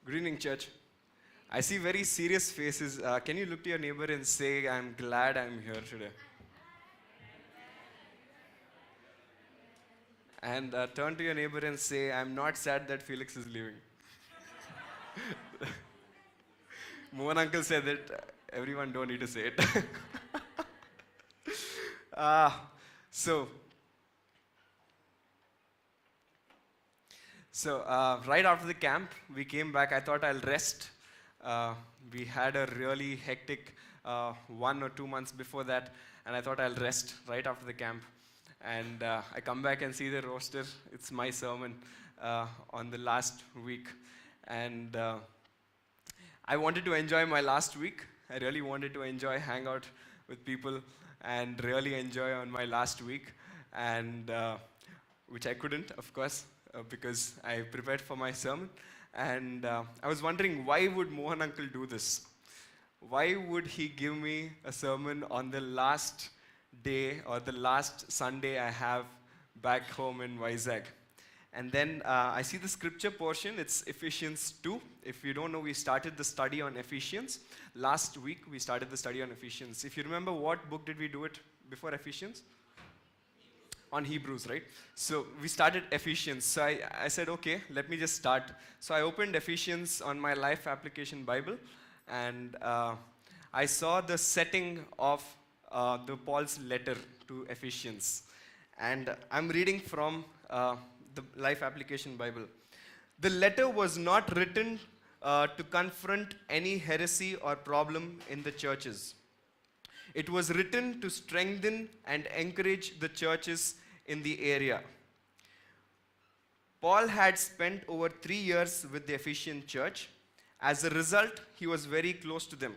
Good evening, church. I see very serious faces. Can you look to your neighbor and say, I'm glad I'm here today? And turn to your neighbor and say, I'm not sad that Felix is leaving. Mohan uncle said that everyone don't need to say it. uh, so, so, right after the camp, we came back. I thought I'll rest. Uh, we had a really hectic 1 or 2 months before that, and I thought I'll rest right after the camp. And I come back and see the roster. It's my sermon on the last week. And I wanted to enjoy my last week. I really wanted to enjoy, hang out with people, and really enjoy on my last week. And which I couldn't, of course, because I prepared for my sermon. And I was wondering, why would Mohan uncle do this? Why would he give me a sermon on the last day or the last Sunday I have back home in Vizag? And then I see the scripture portion. It's Ephesians 2. If you don't know, we started the study on Ephesians. Last week, we started the study on Ephesians. If you remember, what book did we do it before Ephesians? On Hebrews, right? So we started Ephesians. So I said, okay, let me just start. So I opened Ephesians on my Life Application Bible, and I saw the setting of the Paul's letter to Ephesians. And I'm reading from the Life Application Bible. The letter was not written to confront any heresy or problem in the churches. It was written to strengthen and encourage the churches in the area. Paul had spent over 3 years with the Ephesian church. As a result, he was very close to them.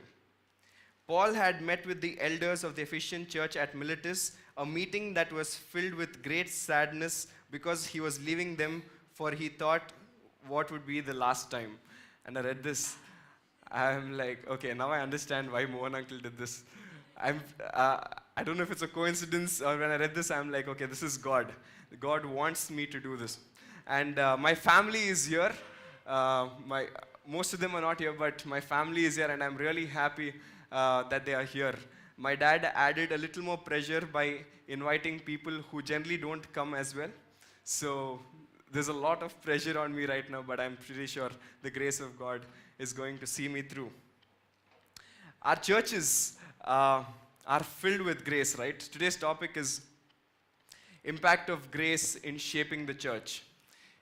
Paul had met with the elders of the Ephesian church at Miletus, a meeting that was filled with great sadness because he was leaving them, for he thought what would be the last time. And I read this. I'm like, okay, now I understand why Mohan uncle did this. I don't know if it's a coincidence, or when I read this, I'm like, okay, this is God. God wants me to do this. And my family is here. Most of them are not here, but my family is here, and I'm really happy that they are here. My dad added a little more pressure by inviting people who generally don't come as well. So there's a lot of pressure on me right now, but I'm pretty sure the grace of God is going to see me through. Our churches are filled with grace, right? Today's topic is impact of grace in shaping the church.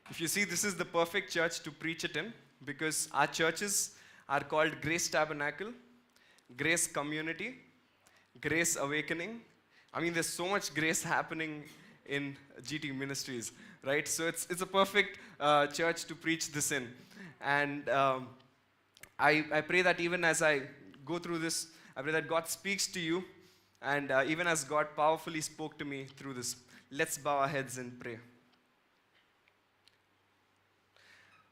If you see, this is the perfect church to preach it in, because our churches are called Grace Tabernacle, Grace Community, Grace Awakening. I mean, there's so much grace happening in GT Ministries, right? So it's a perfect church to preach this in. And I pray that even as I go through this, I pray that God speaks to you, and even as God powerfully spoke to me through this. Let's bow our heads and pray.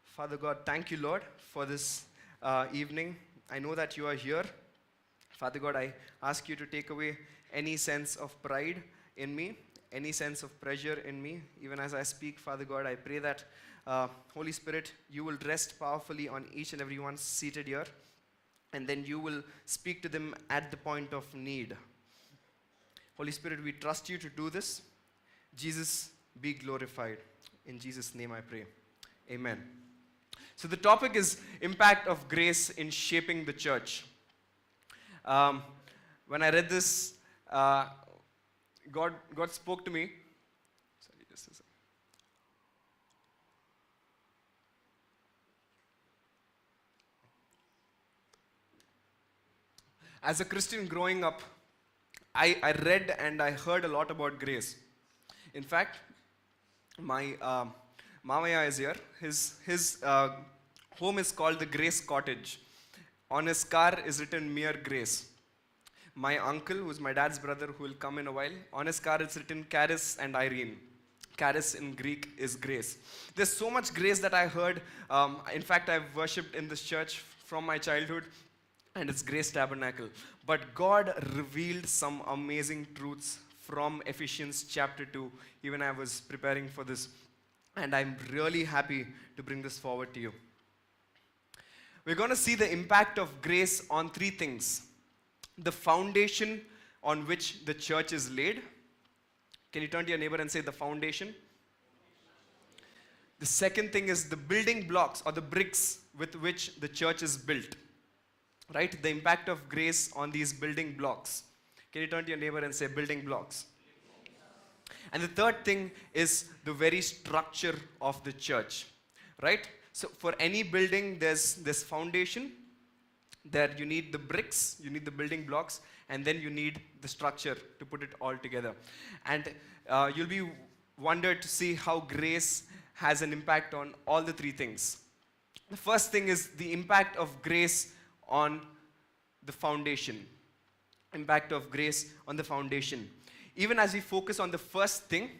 Father God, thank you, Lord, for this evening. I know that you are here. Father God, I ask you to take away any sense of pride in me, any sense of pressure in me. Even as I speak, Father God, I pray that, Holy Spirit, you will rest powerfully on each and every one seated here, and then you will speak to them at the point of need. Holy Spirit, we trust you to do this. Jesus, be glorified. In Jesus' name I pray. Amen. So the topic is impact of grace in shaping the church. When I read this, God spoke to me. Sorry, just a second. As a Christian growing up, I read and I heard a lot about grace. In fact, my Mamaya is here. His home is called the Grace Cottage. On his car is written Mere Grace. My uncle, who's my dad's brother, who will come in a while, on his car it's written Charis and Irene. Charis in Greek is grace. There's so much grace that I heard. In fact, I've worshipped in this church from my childhood, and it's Grace Tabernacle. But God revealed some amazing truths from Ephesians chapter 2, even I was preparing for this. And I'm really happy to bring this forward to you. We're going to see the impact of grace on three things: the foundation on which the church is laid. Can you turn to your neighbor and say the foundation? The second thing is the building blocks or the bricks with which the church is built. Right? The impact of grace on these building blocks. Can you turn to your neighbor and say building blocks? And the third thing is the very structure of the church. Right? So for any building, there's this foundation. There you need the bricks, you need the building blocks, and then you need the structure to put it all together. And you'll be wondered to see how grace has an impact on all the three things. The first thing is the impact of grace on the foundation. Impact of grace on the foundation. Even as we focus on the first thing,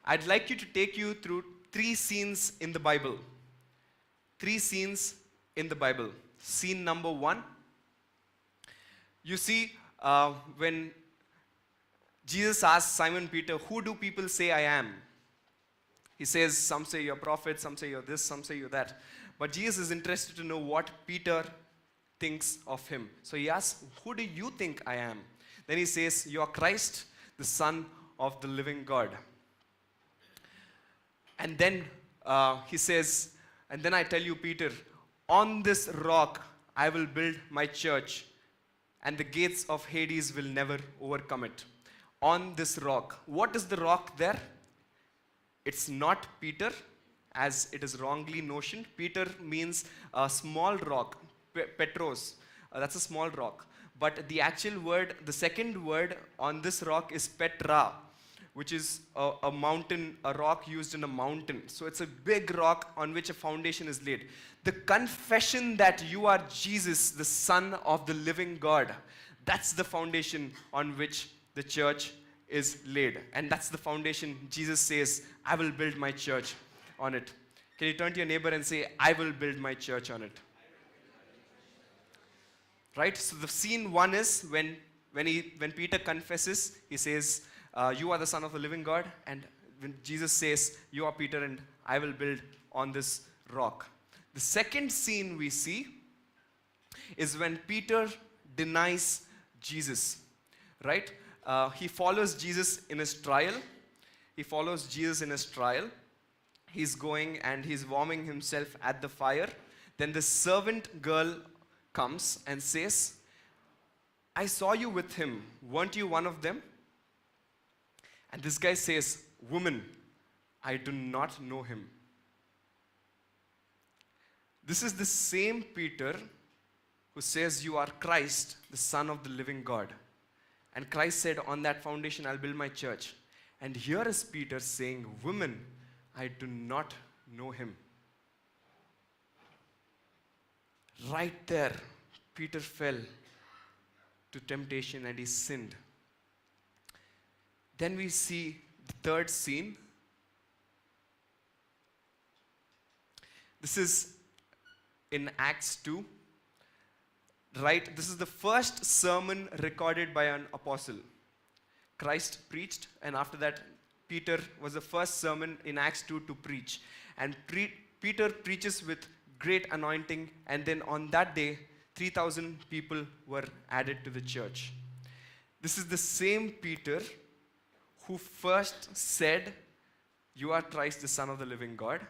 I'd like you to take you through three scenes in the Bible. Three scenes in the Bible. Scene number one. You see, when Jesus asked Simon Peter, "Who do people say I am?" He says, some say you're a prophet, some say you're this, some say you're that. But Jesus is interested to know what Peter thinks of him. So he asks, "Who do you think I am?" Then he says, "You are Christ, the Son of the living God." And then he says, "And then I tell you, Peter, on this rock I will build my church, and the gates of Hades will never overcome it." On this rock. What is the rock there? It's not Peter, as it is wrongly notioned. Peter means a small rock, Petros. That's a small rock. But the actual word, the second word on this rock is Petra, which is a mountain, a rock used in a mountain. So it's a big rock on which a foundation is laid. The confession that you are Jesus, the Son of the living God, that's the foundation on which the church is laid. And that's the foundation Jesus says, "I will build my church on it." Can you turn to your neighbor and say, "I will build my church on it"? Right? So the scene one is when Peter confesses, he says, "You are the Son of the living God." And when Jesus says, "You are Peter, and I will build on this rock." The second scene we see is when Peter denies Jesus. Right? He follows Jesus in his trial. He's going and he's warming himself at the fire. Then the servant girl comes and says, "I saw you with him. Weren't you one of them?" And this guy says, "Woman, I do not know him." This is the same Peter who says, "You are Christ, the Son of the living God." And Christ said, "On that foundation I'll build my church." And here is Peter saying, "Women, I do not know him." Right there, Peter fell to temptation and he sinned. Then we see the third scene. This is in Acts 2. Right? This is the first sermon recorded by an apostle. Christ preached, and after that, Peter was the first sermon in Acts 2 to preach. And Peter preaches with great anointing, and then on that day, 3,000 people were added to the church. This is the same Peter who first said, "You are Christ, the Son of the living God,"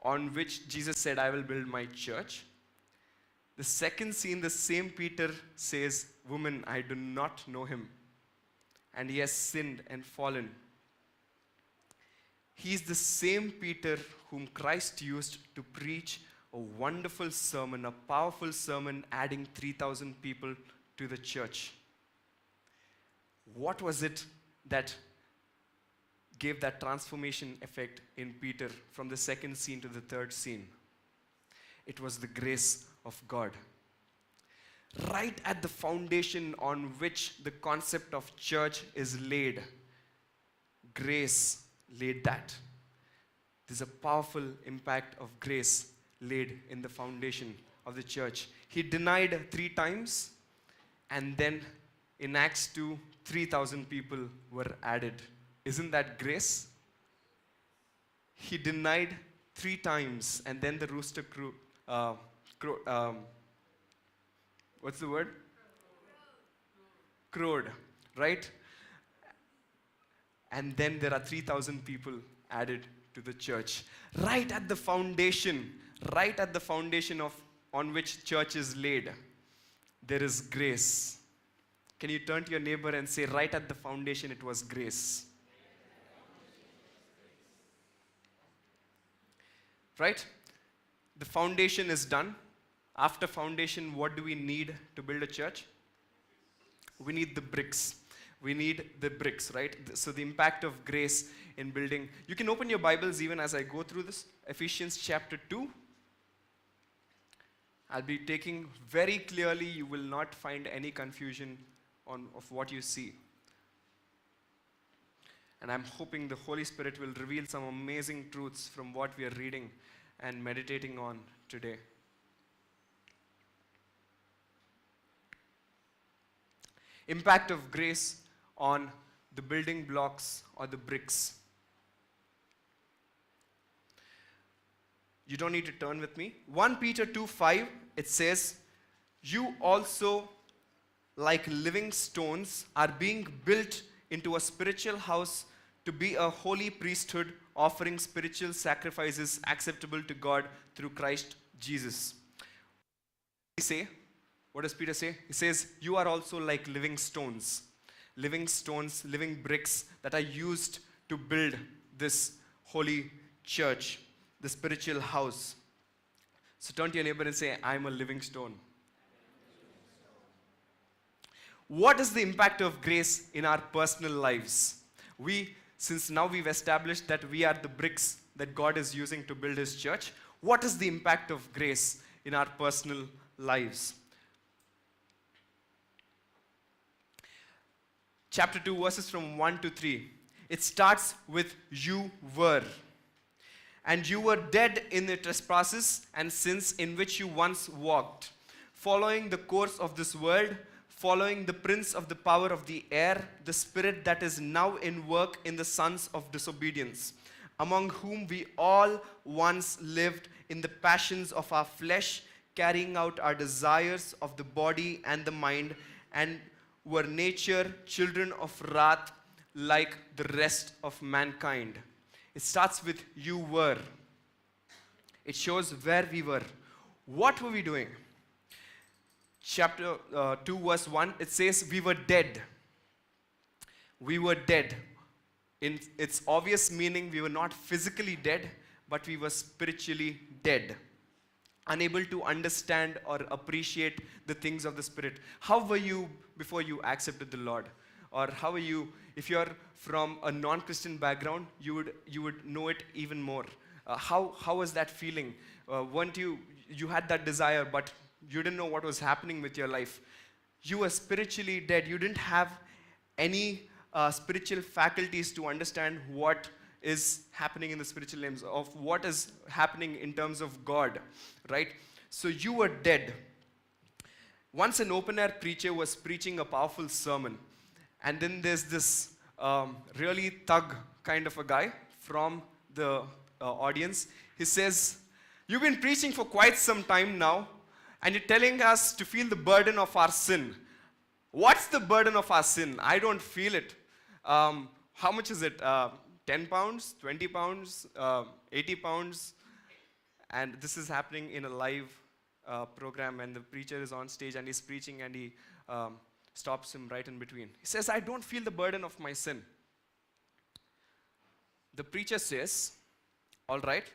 on which Jesus said, "I will build my church." The second scene, the same Peter says, "Woman, I do not know him." And he has sinned and fallen. He is the same Peter whom Christ used to preach a wonderful sermon, a powerful sermon, adding 3,000 people to the church. What was it that gave that transformation effect in Peter from the second scene to the third scene? It was the grace of God. Right at the foundation on which the concept of church is laid, grace laid that. There's a powerful impact of grace laid in the foundation of the church. He denied 3 times, and then in Acts 2, 3,000 people were added. Isn't that grace? He denied 3 times, and then the rooster what's the word? Crowed, right? And then there are 3,000 people added to the church. Right at the foundation of on which church is laid, there is grace. Can you turn to your neighbor and say, right at the foundation, it was grace? Right? The foundation is done. After foundation, what do we need to build a church? We need the bricks. We need the bricks, right? So the impact of grace in building. You can open your Bibles even as I go through this. Ephesians chapter 2. I'll be taking very clearly, you will not find any confusion of what you see. And I'm hoping the Holy Spirit will reveal some amazing truths from what we are reading and meditating on today. Impact of grace on the building blocks or the bricks. You don't need to turn with me. 1 Peter 2:5, it says, you also, like living stones, are being built into a spiritual house to be a holy priesthood, offering spiritual sacrifices acceptable to God through Christ Jesus. What does Peter say? He says, you are also like living stones, living bricks that are used to build this holy church, the spiritual house. So turn to your neighbor and say, I'm a living stone. What is the impact of grace in our personal lives? Since now we've established that we are the bricks that God is using to build His church, what is the impact of grace in our personal lives? Chapter 2, verses from 1 to 3. It starts with you were. And you were dead in the trespasses and sins in which you once walked, following the course of this world, following the prince of the power of the air, the spirit that is now in work in the sons of disobedience, among whom we all once lived in the passions of our flesh, carrying out our desires of the body and the mind, and were nature children of wrath like the rest of mankind. It starts with you were. It shows where we were. What were we doing? Chapter 2 verse 1, it says we were dead. We were dead. In its obvious meaning, we were not physically dead, but we were spiritually dead. Unable to understand or appreciate the things of the Spirit. How were you before you accepted the Lord? Or how are you, if you're from a non-Christian background, you would know it even more. How was that feeling? Weren't you had that desire, but you didn't know what was happening with your life. You were spiritually dead. You didn't have any spiritual faculties to understand what is happening in the spiritual realms, of what is happening in terms of God, right? So you were dead. Once an open-air preacher was preaching a powerful sermon, and then there's this really thug kind of a guy from the audience. He says, you've been preaching for quite some time now, and you're telling us to feel the burden of our sin. What's the burden of our sin? I don't feel it. How much is it? 10 pounds, 20 pounds, 80 pounds. And this is happening in a live program, and the preacher is on stage and he's preaching, and he stops him right in between. He says, I don't feel the burden of my sin. The preacher says, all right,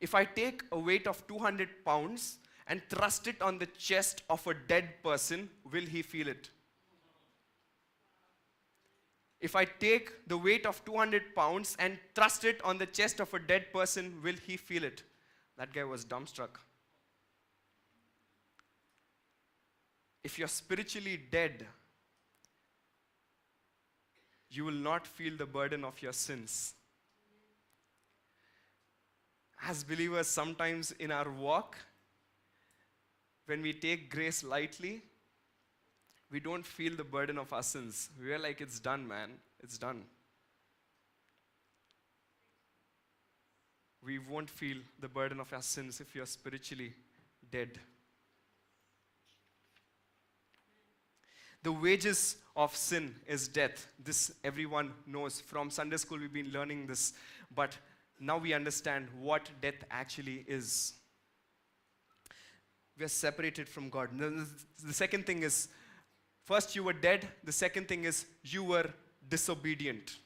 if I take a weight of 200 pounds and thrust it on the chest of a dead person, will he feel it? If I take the weight of 200 pounds and thrust it on the chest of a dead person, will he feel it? That guy was dumbstruck. If you're spiritually dead, you will not feel the burden of your sins. As believers, sometimes in our walk, when we take grace lightly, we don't feel the burden of our sins. We are like, it's done, man. It's done. We won't feel the burden of our sins if you're spiritually dead. The wages of sin is death. This everyone knows. From Sunday school, we've been learning this. But now we understand what death actually is. We are separated from God. The second thing is, first you were dead. The second thing is, you were disobedient.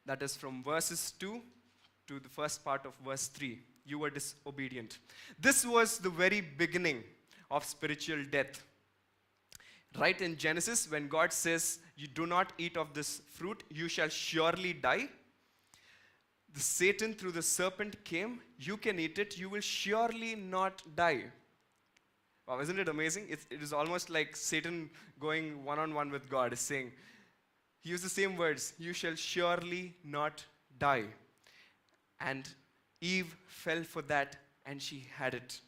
That is from verses 2 to the first part of verse 3. You were disobedient. This was the very beginning of spiritual death. Right in Genesis, when God says, you do not eat of this fruit, you shall surely die. The Satan through the serpent came, you can eat it, you will surely not die. Wow, isn't it amazing? It is almost like Satan going one-on-one with God, is saying, he used the same words, you shall surely not die. And Eve fell for that and she had it.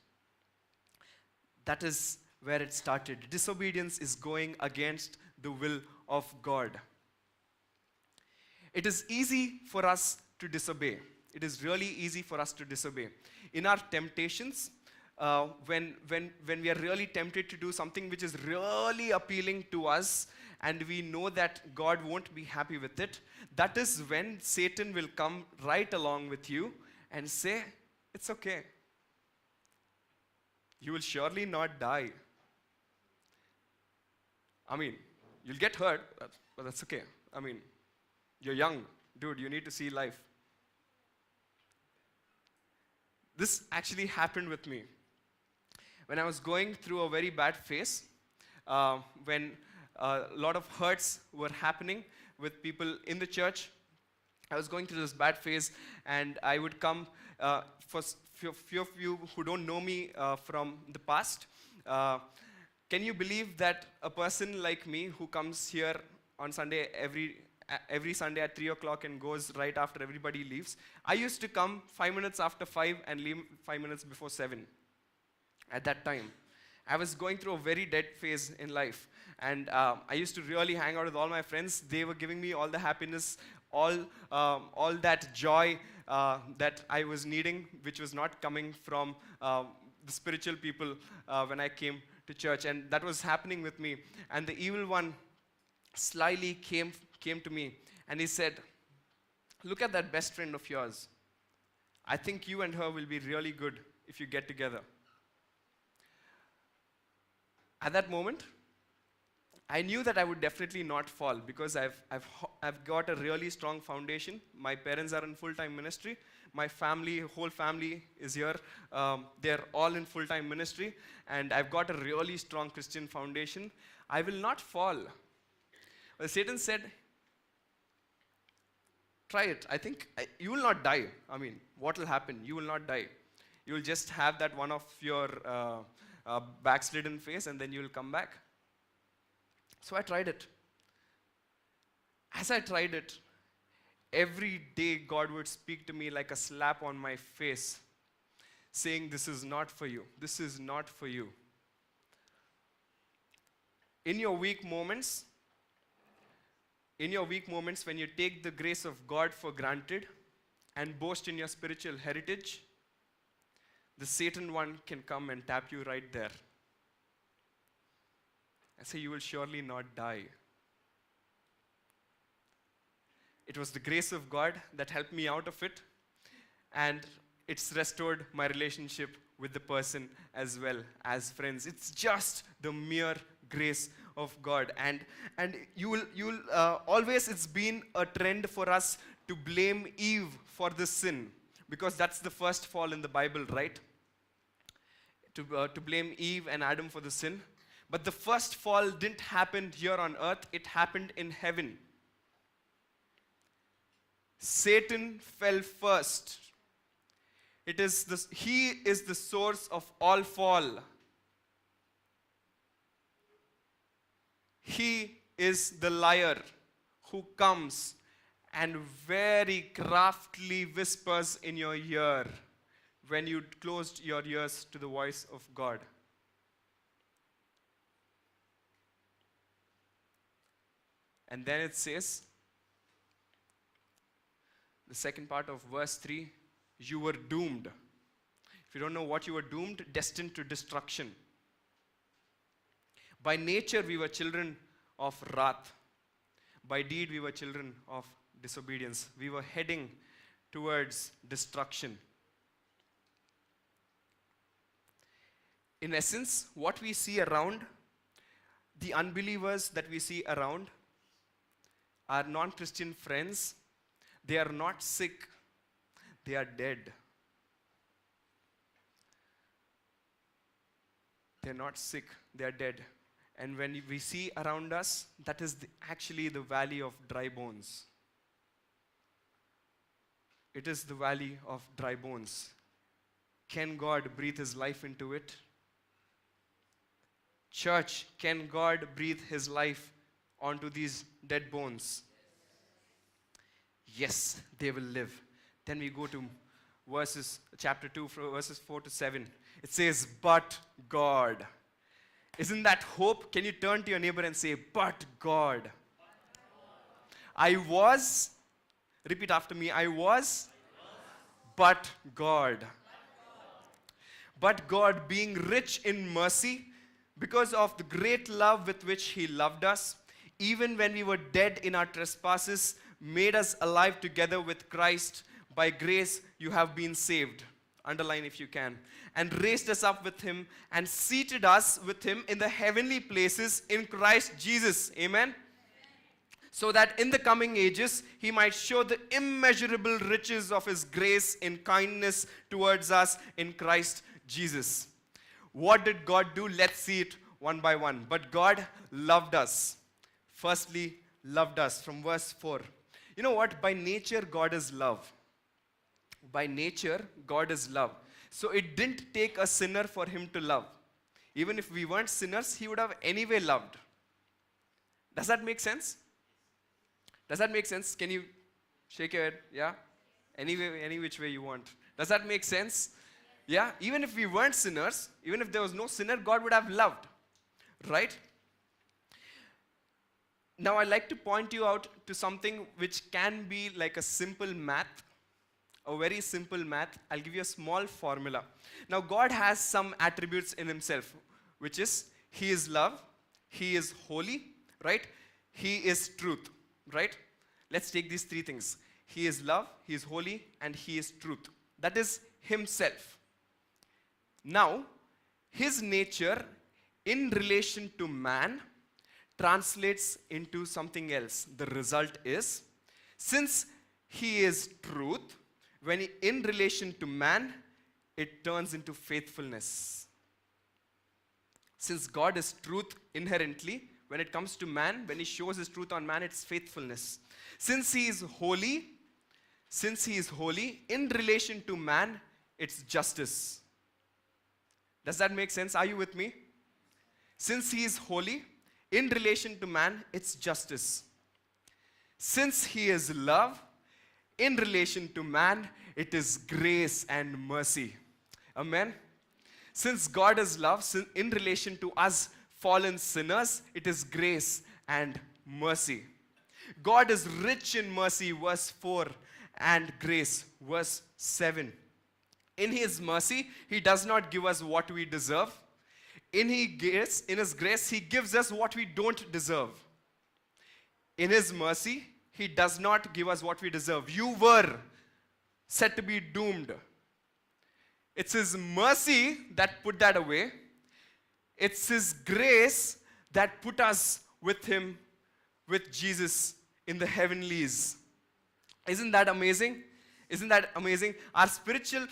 That is where it started. Disobedience is going against the will of God. It is easy for us to disobey. It is really easy for us to disobey. In our temptations, when we are really tempted to do something which is really appealing to us, and we know that God won't be happy with it, that is when Satan will come right along with you and say, it's okay. You will surely not die. I mean, you'll get hurt, but that's okay. I mean, you're young. Dude, you need to see life. This actually happened with me. When I was going through a very bad phase, when a lot of hurts were happening with people in the church, I was going through this bad phase, and I would come, for few of you who don't know me from the past, can you believe that a person like me who comes here on Sunday, every Sunday at 3 o'clock and goes right after everybody leaves, I used to come 5 minutes after 5 and leave 5 minutes before 7 at that time. I was going through a very dead phase in life, and I used to really hang out with all my friends. They were giving me all the happiness, all that joy that I was needing, which was not coming from the spiritual people when I came to church, and that was happening with me. And the evil one slyly came to me, and he said, look at that best friend of yours. I think you and her will be really good if you get together. At that moment, I knew that I would definitely not fall, because I've got a really strong foundation. My parents are in full-time ministry. My family, whole family is here. They're all in full-time ministry, and I've got a really strong Christian foundation. I will not fall. But Satan said, try it. I think you will not die. I mean, what will happen? You will not die. You will just have that one of your backslidden phase, and then you will come back. So I tried it. As I tried it, every day God would speak to me like a slap on my face, saying, this is not for you. This is not for you. In your weak moments, when you take the grace of God for granted and boast in your spiritual heritage, the Satan one can come and tap you right there and say, you will surely not die. It was the grace of God that helped me out of it, and it's restored my relationship with the person as well as friends. It's just the mere grace of God. And you'll always, it's been a trend for us to blame Eve for this sin, because that's the first fall in the Bible, right? To blame Eve and Adam for the sin. But the first fall didn't happen here on earth, it happened in heaven. Satan fell first. He is the source of all fall. He is the liar who comes and very craftily whispers in your ear when you closed your ears to the voice of God. And then it says, the second part of verse 3, you were doomed. If you don't know what, you were doomed, destined to destruction. By nature, we were children of wrath. By deed, we were children of disobedience. We were heading towards destruction. In essence, what we see around, the unbelievers that we see around, our non-Christian friends, they are not sick, they are dead. They're not sick, they are dead. And when we see around us, that is actually the valley of dry bones. It is the valley of dry bones. Can God breathe His life into it? Church, can God breathe His life onto these dead bones? Yes, they will live. Then we go to chapter 2, verses 4 to 7. It says, but God. Isn't that hope? Can you turn to your neighbor and say, but God. I was, repeat after me, I was, but God. But God, being rich in mercy, because of the great love with which He loved us, even when we were dead in our trespasses, made us alive together with Christ. By grace you have been saved. Underline if you can. And raised us up with Him and seated us with Him in the heavenly places in Christ Jesus. Amen? So that in the coming ages He might show the immeasurable riches of His grace in kindness towards us in Christ Jesus. What did God do? Let's see it one by one. But God loved us. Firstly, loved us from verse 4. You know what? By nature, God is love. By nature, God is love. So it didn't take a sinner for Him to love. Even if we weren't sinners, He would have anyway loved. Does that make sense? Does that make sense? Can you shake your head? Yeah? Any which way you want. Does that make sense? Yeah? Even if we weren't sinners, even if there was no sinner, God would have loved. Right? Now I'd like to point you out to something which can be like a simple math. A very simple math. I'll give you a small formula. Now God has some attributes in Himself, which is He is love, He is holy, right? He is truth, right? Let's take these three things. He is love, He is holy, and He is truth. That is Himself. Now, His nature in relation to man translates into something else. The result is, since He is truth, when in relation to man, it turns into faithfulness. Since God is truth inherently, when it comes to man, when He shows His truth on man, it's faithfulness. Since He is holy, in relation to man, it's justice. Does that make sense? Are you with me? Since He is holy, in relation to man, it's justice. Since He is love, in relation to man, it is grace and mercy. Amen? Since God is love, in relation to us fallen sinners, it is grace and mercy. God is rich in mercy, verse 4, and grace, verse 7. In His mercy, He does not give us what we deserve. In His grace, He gives us what we don't deserve. In His mercy, He does not give us what we deserve. You were set to be doomed. It's His mercy that put that away. It's His grace that put us with Him, with Jesus in the heavenlies. Isn't that amazing? Isn't that amazing? Our spiritual,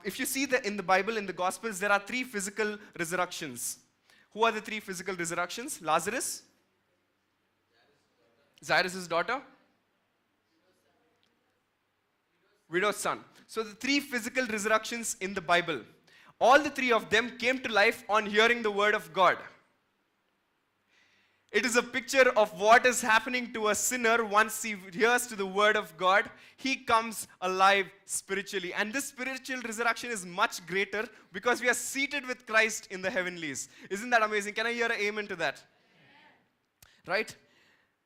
if you see in the Bible, in the Gospels, there are 3 physical resurrections. Who are the 3 physical resurrections? Lazarus, Jairus' daughter, widow's son. So the 3 physical resurrections in the Bible, all the 3 of them came to life on hearing the word of God. It is a picture of what is happening to a sinner once he hears to the word of God. He comes alive spiritually. And this spiritual resurrection is much greater because we are seated with Christ in the heavenlies. Isn't that amazing? Can I hear an amen to that? Amen. Right?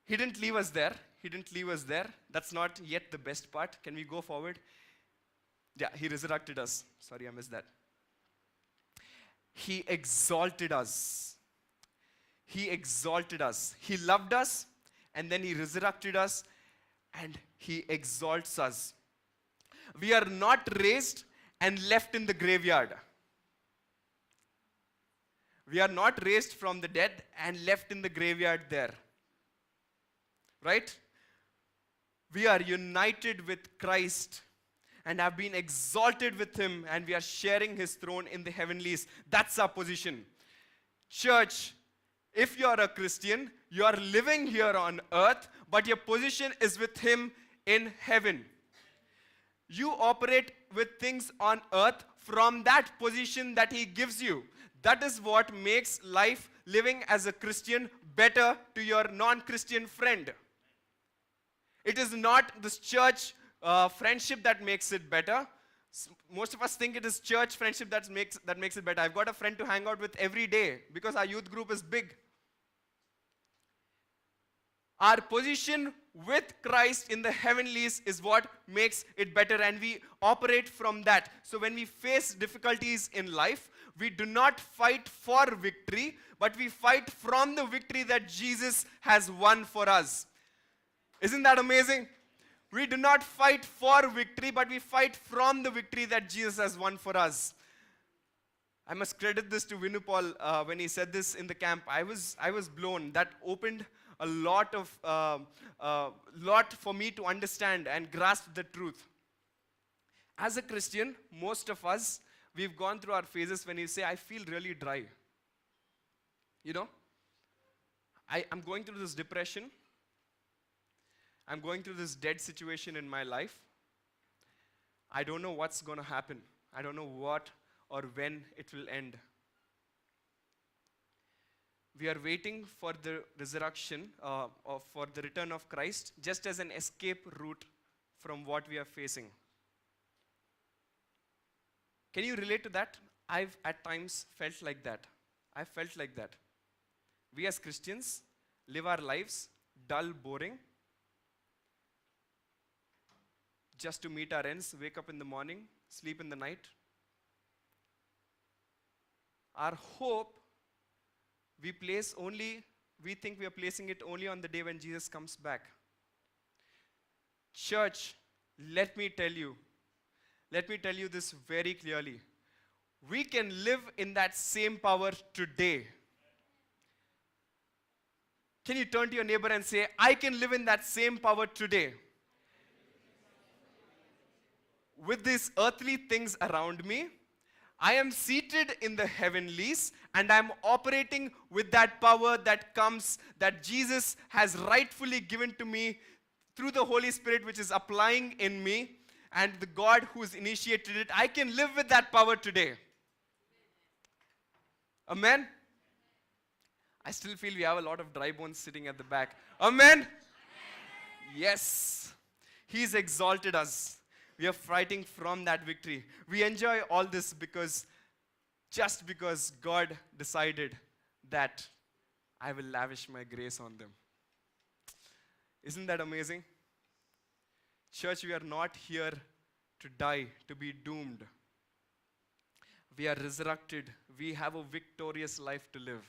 He didn't leave us there. He didn't leave us there. That's not yet the best part. Can we go forward? Yeah, He resurrected us. Sorry, I missed that. He exalted us. He exalted us. He loved us, and then He resurrected us, and He exalts us. We are not raised and left in the graveyard. We are not raised from the dead and left in the graveyard there. Right? We are united with Christ and have been exalted with Him, and we are sharing His throne in the heavenlies. That's our position. Church, if you are a Christian, you are living here on earth, but your position is with Him in heaven. You operate with things on earth from that position that He gives you. That is what makes life living as a Christian better to your non-Christian friend. It is not this church friendship that makes it better. Most of us think it is church friendship that makes it better. I've got a friend to hang out with every day because our youth group is big. Our position with Christ in the heavenlies is what makes it better, and we operate from that. So when we face difficulties in life, we do not fight for victory, but we fight from the victory that Jesus has won for us. Isn't that amazing? We do not fight for victory, but we fight from the victory that Jesus has won for us. I must credit this to Vinupal when he said this in the camp. I was blown. That opened a lot for me to understand and grasp the truth. As a Christian, most of us, we've gone through our phases when you say, I feel really dry. You know, I'm going through this depression. I'm going through this dead situation in my life. I don't know what's going to happen. I don't know what or when it will end. We are waiting for the resurrection, or for the return of Christ, just as an escape route from what we are facing. Can you relate to that? I've at times felt like that. I felt like that. We as Christians live our lives dull, boring, just to meet our ends, wake up in the morning, sleep in the night. Our hope, we think we are placing it only on the day when Jesus comes back. Church, let me tell you this very clearly. We can live in that same power today. Can you turn to your neighbor and say, I can live in that same power today? With these earthly things around me, I am seated in the heavenlies, and I am operating with that power that comes, that Jesus has rightfully given to me through the Holy Spirit, which is applying in me, and the God who's initiated it. I can live with that power today. Amen? I still feel we have a lot of dry bones sitting at the back. Amen? Yes. He's exalted us. We are fighting from that victory. We enjoy all this because God decided that I will lavish my grace on them. Isn't that amazing? Church, we are not here to die, to be doomed. We are resurrected. We have a victorious life to live.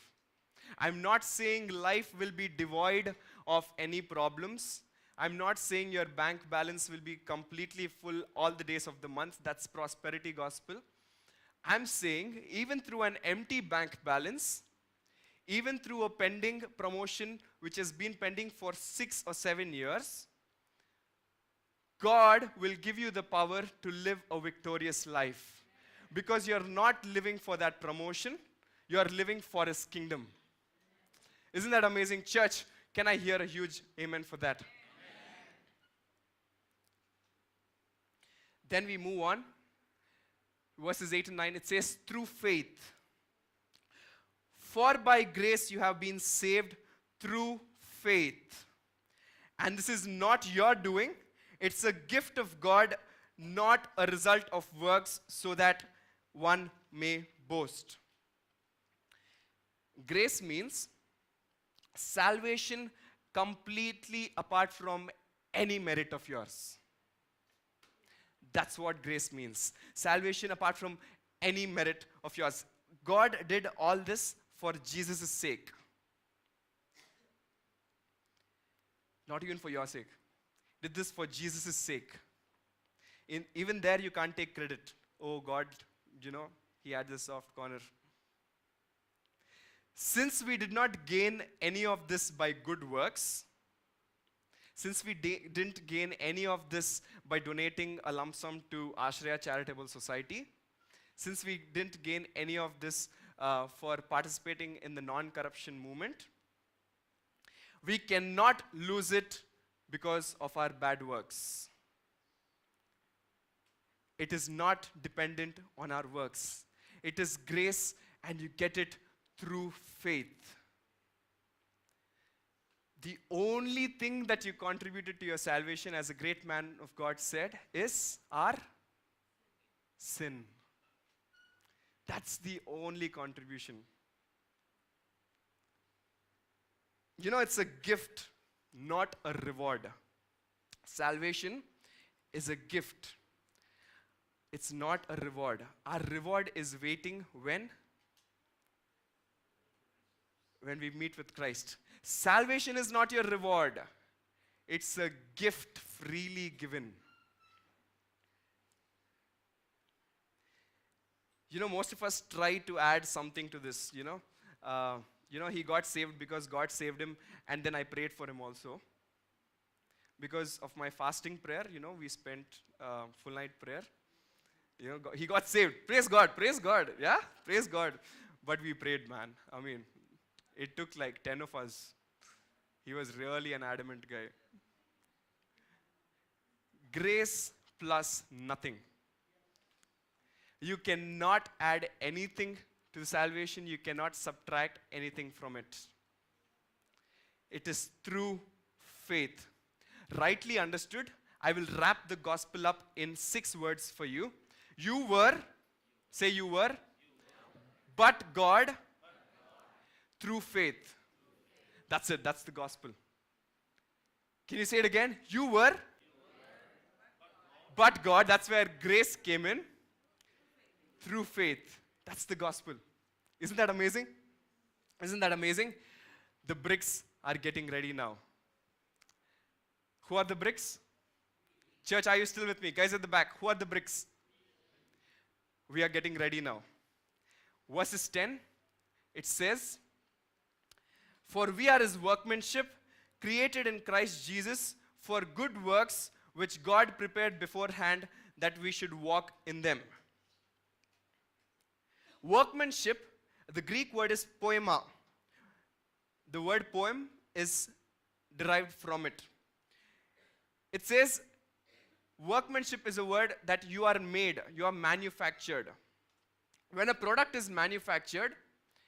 I'm not saying life will be devoid of any problems. I'm not saying your bank balance will be completely full all the days of the month. That's prosperity gospel. I'm saying even through an empty bank balance, even through a pending promotion which has been pending for 6 or 7 years, God will give you the power to live a victorious life. Because you're not living for that promotion, you're living for His kingdom. Isn't that amazing? Church, can I hear a huge amen for that? Then we move on. Verses 8 and 9, it says, through faith. For by grace you have been saved through faith. And this is not your doing. It's a gift of God, not a result of works, so that one may boast. Grace means salvation completely apart from any merit of yours. That's what grace means. Salvation apart from any merit of yours. God did all this for Jesus' sake. Not even for your sake. Did this for Jesus' sake. Even there you can't take credit. Oh God, he had this soft corner. Since we did not gain any of this by good works, since we didn't gain any of this by donating a lump sum to Ashraya Charitable Society, since we didn't gain any of this for participating in the non-corruption movement, we cannot lose it because of our bad works. It is not dependent on our works. It is grace, and you get it through faith. The only thing that you contributed to your salvation, as a great man of God said, is our sin. That's the only contribution. It's a gift, not a reward. Salvation is a gift. It's not a reward. Our reward is waiting when we meet with Christ. Salvation is not your reward. It's a gift freely given. Most of us try to add something to this, he got saved because God saved him, and then I prayed for him also. Because of my fasting prayer, we spent full night prayer. He got saved. Praise God, yeah? Praise God. But we prayed, man. It took like 10 of us. He was really an adamant guy. Grace plus nothing. You cannot add anything to the salvation. You cannot subtract anything from it. It is through faith. Rightly understood, I will wrap the gospel up in 6 words for you. You were, say you were, but God through faith. That's it, that's the gospel. Can you say it again? You were, but God, that's where grace came in, through faith. That's the gospel. Isn't that amazing? Isn't that amazing? The bricks are getting ready now. Who are the bricks? Church, are you still with me? Guys at the back, who are the bricks? We are getting ready now. Verses 10, it says, for we are his workmanship, created in Christ Jesus for good works, which God prepared beforehand that we should walk in them. Workmanship, the Greek word is poema. The word poem is derived from it. It says, workmanship is a word that you are made, you are manufactured. When a product is manufactured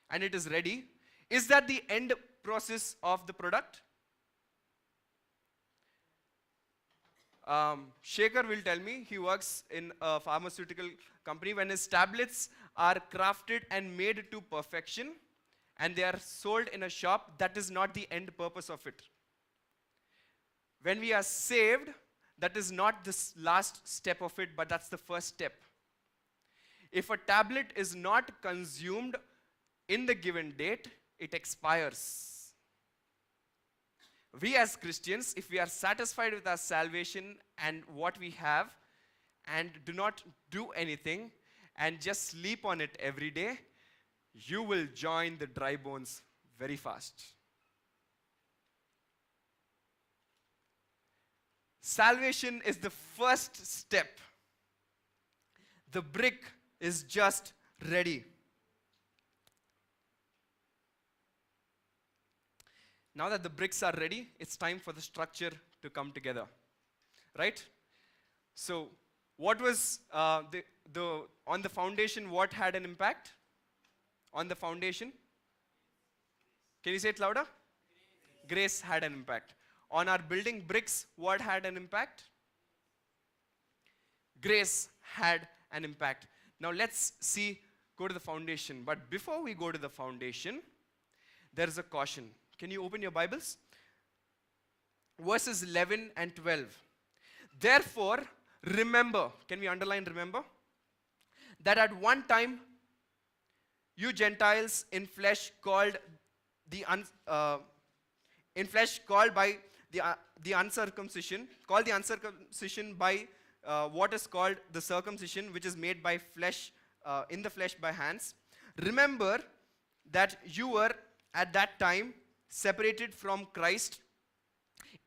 and it is ready, is that the end process of the product? Shekhar will tell me, he works in a pharmaceutical company. When his tablets are crafted and made to perfection and they are sold in a shop, that is not the end purpose of it. When we are saved, that is not the last step of it, but that's the first step. If a tablet is not consumed in the given date, it expires. We as Christians, if we are satisfied with our salvation and what we have, and do not do anything, and just sleep on it every day, you will join the dry bones very fast. Salvation is the first step. The brick is just ready. Now that the bricks are ready, it's time for the structure to come together. Right? So, what was on the foundation, what had an impact? On the foundation? Can you say it louder? Grace had an impact. On our building bricks, what had an impact? Grace had an impact. Now let's go to the foundation. But before we go to the foundation, there is a caution. Can you open your Bibles? Verses 11 and 12. Therefore, remember, can we underline remember? That at one time You Gentiles in flesh called the in flesh called by the uncircumcision, called the uncircumcision by what is called the circumcision, which is made by flesh, in the flesh by hands. Remember that you were at that time separated from Christ,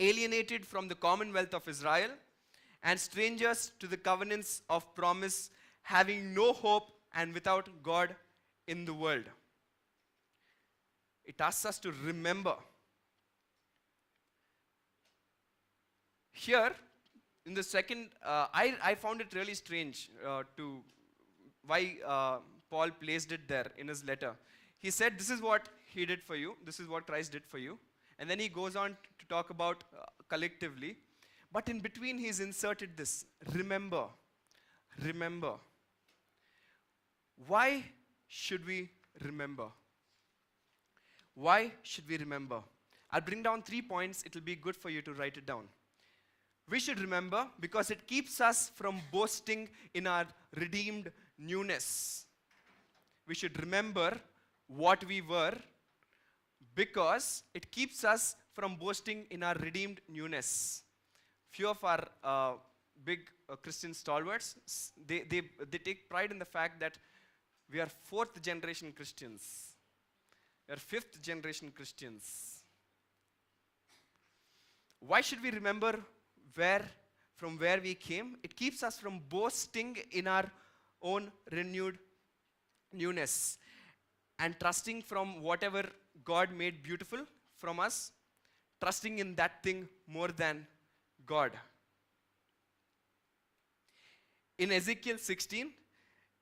alienated from the commonwealth of Israel, and strangers to the covenants of promise, having no hope and without God in the world. It asks us to remember. Here, in the second, I found it really strange to why Paul placed it there in his letter. He said, this is what he did for you, this is what Christ did for you. And then he goes on to talk about collectively. But in between, he's inserted this, remember, remember. Why should we remember? Why should we remember? I'll bring down 3 points. It will be good for you to write it down. We should remember because it keeps us from boasting in our redeemed newness. We should remember what we were because it keeps us from boasting in our redeemed newness. Few of our big Christian stalwarts, they take pride in the fact that we are 4th generation Christians. We are 5th generation Christians. Why should we remember from where we came? It keeps us from boasting in our own renewed newness and trusting from whatever God made beautiful from us, trusting in that thing more than God. In Ezekiel 16,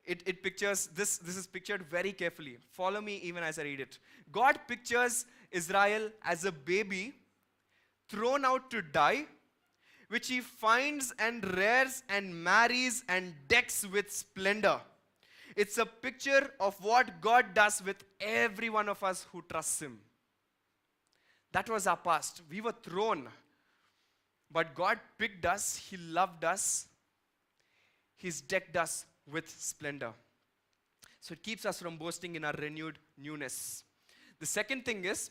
it pictures, this is pictured very carefully. Follow me even as I read it. God pictures Israel as a baby thrown out to die, which he finds and rears and marries and decks with splendor. It's a picture of what God does with every one of us who trusts him. That was our past. We were thrown. But God picked us, he loved us, he's decked us with splendor. So it keeps us from boasting in our renewed newness. The second thing is,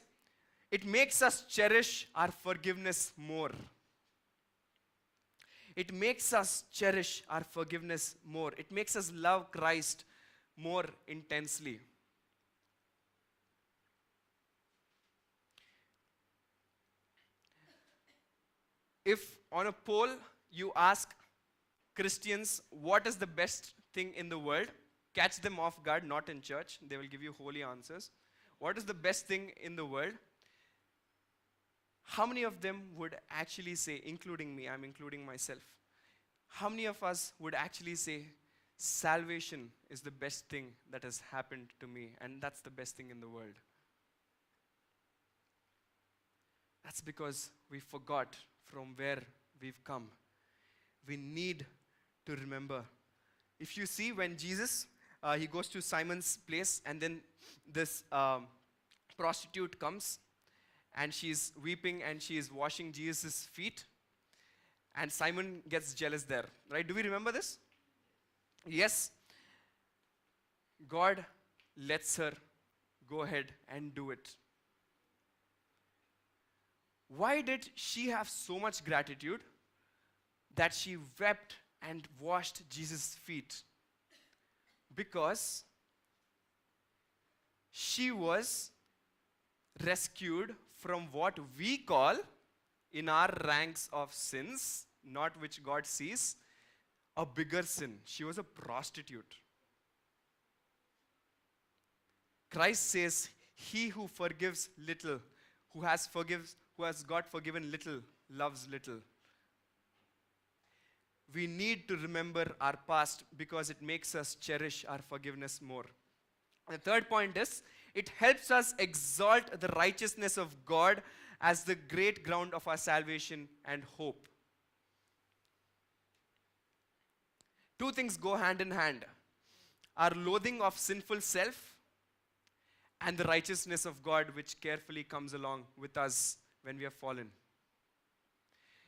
it makes us cherish our forgiveness more. It makes us cherish our forgiveness more. It makes us love Christ more intensely. If on a poll you ask Christians what is the best thing in the world, catch them off guard, not in church, they will give you holy answers. What is the best thing in the world? How many of them would actually say, including me, I'm including myself, how many of us would actually say, salvation is the best thing that has happened to me, and that's the best thing in the world? That's because we forgot from where we've come. We need to remember. If you see when Jesus, he goes to Simon's place, and then this prostitute comes, and she's weeping and she is washing Jesus' feet, and Simon gets jealous there, right? Do we remember this? Yes. God lets her go ahead and do it. Why did she have so much gratitude that she wept and washed Jesus' feet? Because she was rescued from what we call in our ranks of sins, not which God sees, a bigger sin. She was a prostitute. Christ says, he who forgives little, who has got forgiven little, loves little. We need to remember our past because it makes us cherish our forgiveness more. The third point is, it helps us exalt the righteousness of God as the great ground of our salvation and hope. Two things go hand in hand. Our loathing of sinful self and the righteousness of God, which carefully comes along with us when we have fallen.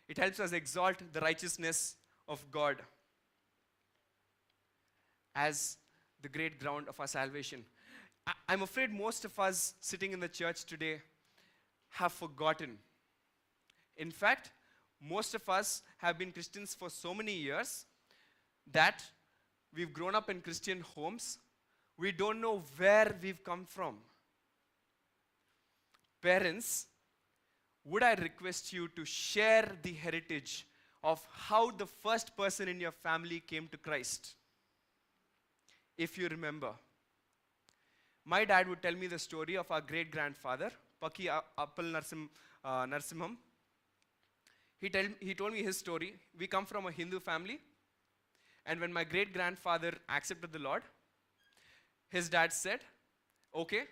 It helps us exalt the righteousness of God as the great ground of our salvation. I'm afraid most of us sitting in the church today have forgotten. In fact, most of us have been Christians for so many years that we've grown up in Christian homes. We don't know where we've come from. Parents, would I request you to share the heritage of how the first person in your family came to Christ? If you remember. My dad would tell me the story of our great-grandfather, Paki Appal Narsimham. He told me his story. We come from a Hindu family. And when my great-grandfather accepted the Lord, his dad said, okay,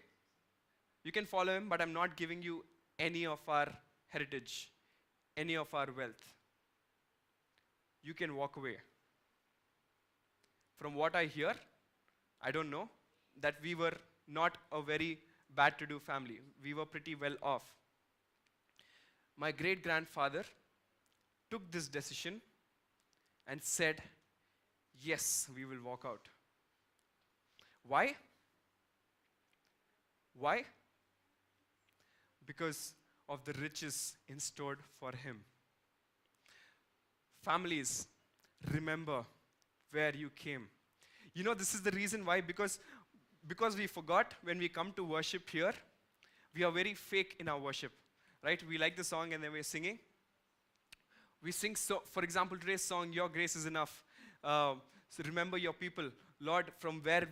you can follow him, but I'm not giving you any of our heritage, any of our wealth. You can walk away. From what I hear, I don't know, that we were not a very bad-to-do family. We were pretty well off. My great-grandfather took this decision and said, yes, we will walk out. Why? Why? Because of the riches in stored for him. Families, remember where you came. You know, this is the reason why, because we forgot when we come to worship here, we are very fake in our worship, right? We like the song and then we're singing. We sing, so, for example, today's song, Your Grace is Enough. So remember your people. Lord, from where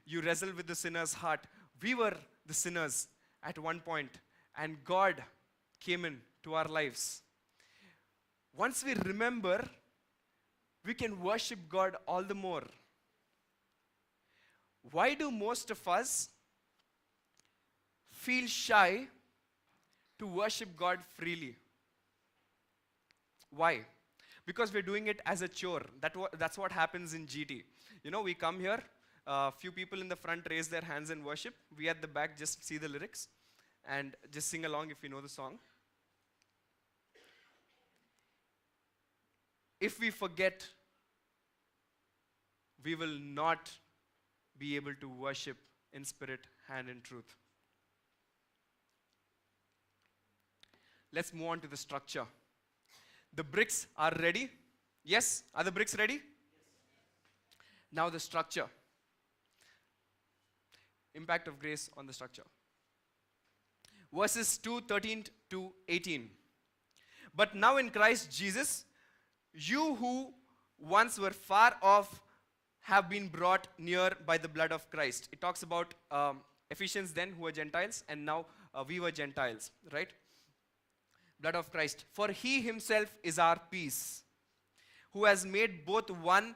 you wrestle with the sinner's heart. We were the sinners at one point, and God came in to our lives. Once we remember, we can worship God all the more. Why do most of us feel shy to worship God freely? Why? Because we're doing it as a chore. That's what happens in GT. You know, we come here, a few people in the front raise their hands in worship. We at the back just see the lyrics and just sing along if you know the song. If we forget, we will not be able to worship in spirit and in truth. Let's move on to the structure. The bricks are ready. Yes? Are the bricks ready? Yes. Now the structure. Impact of grace on the structure. Verses 2:13 to 18. But now in Christ Jesus, you who once were far off have been brought near by the blood of Christ. It talks about Ephesians then, who were Gentiles, and now we were Gentiles, right? Blood of Christ. For he himself is our peace, who has made both one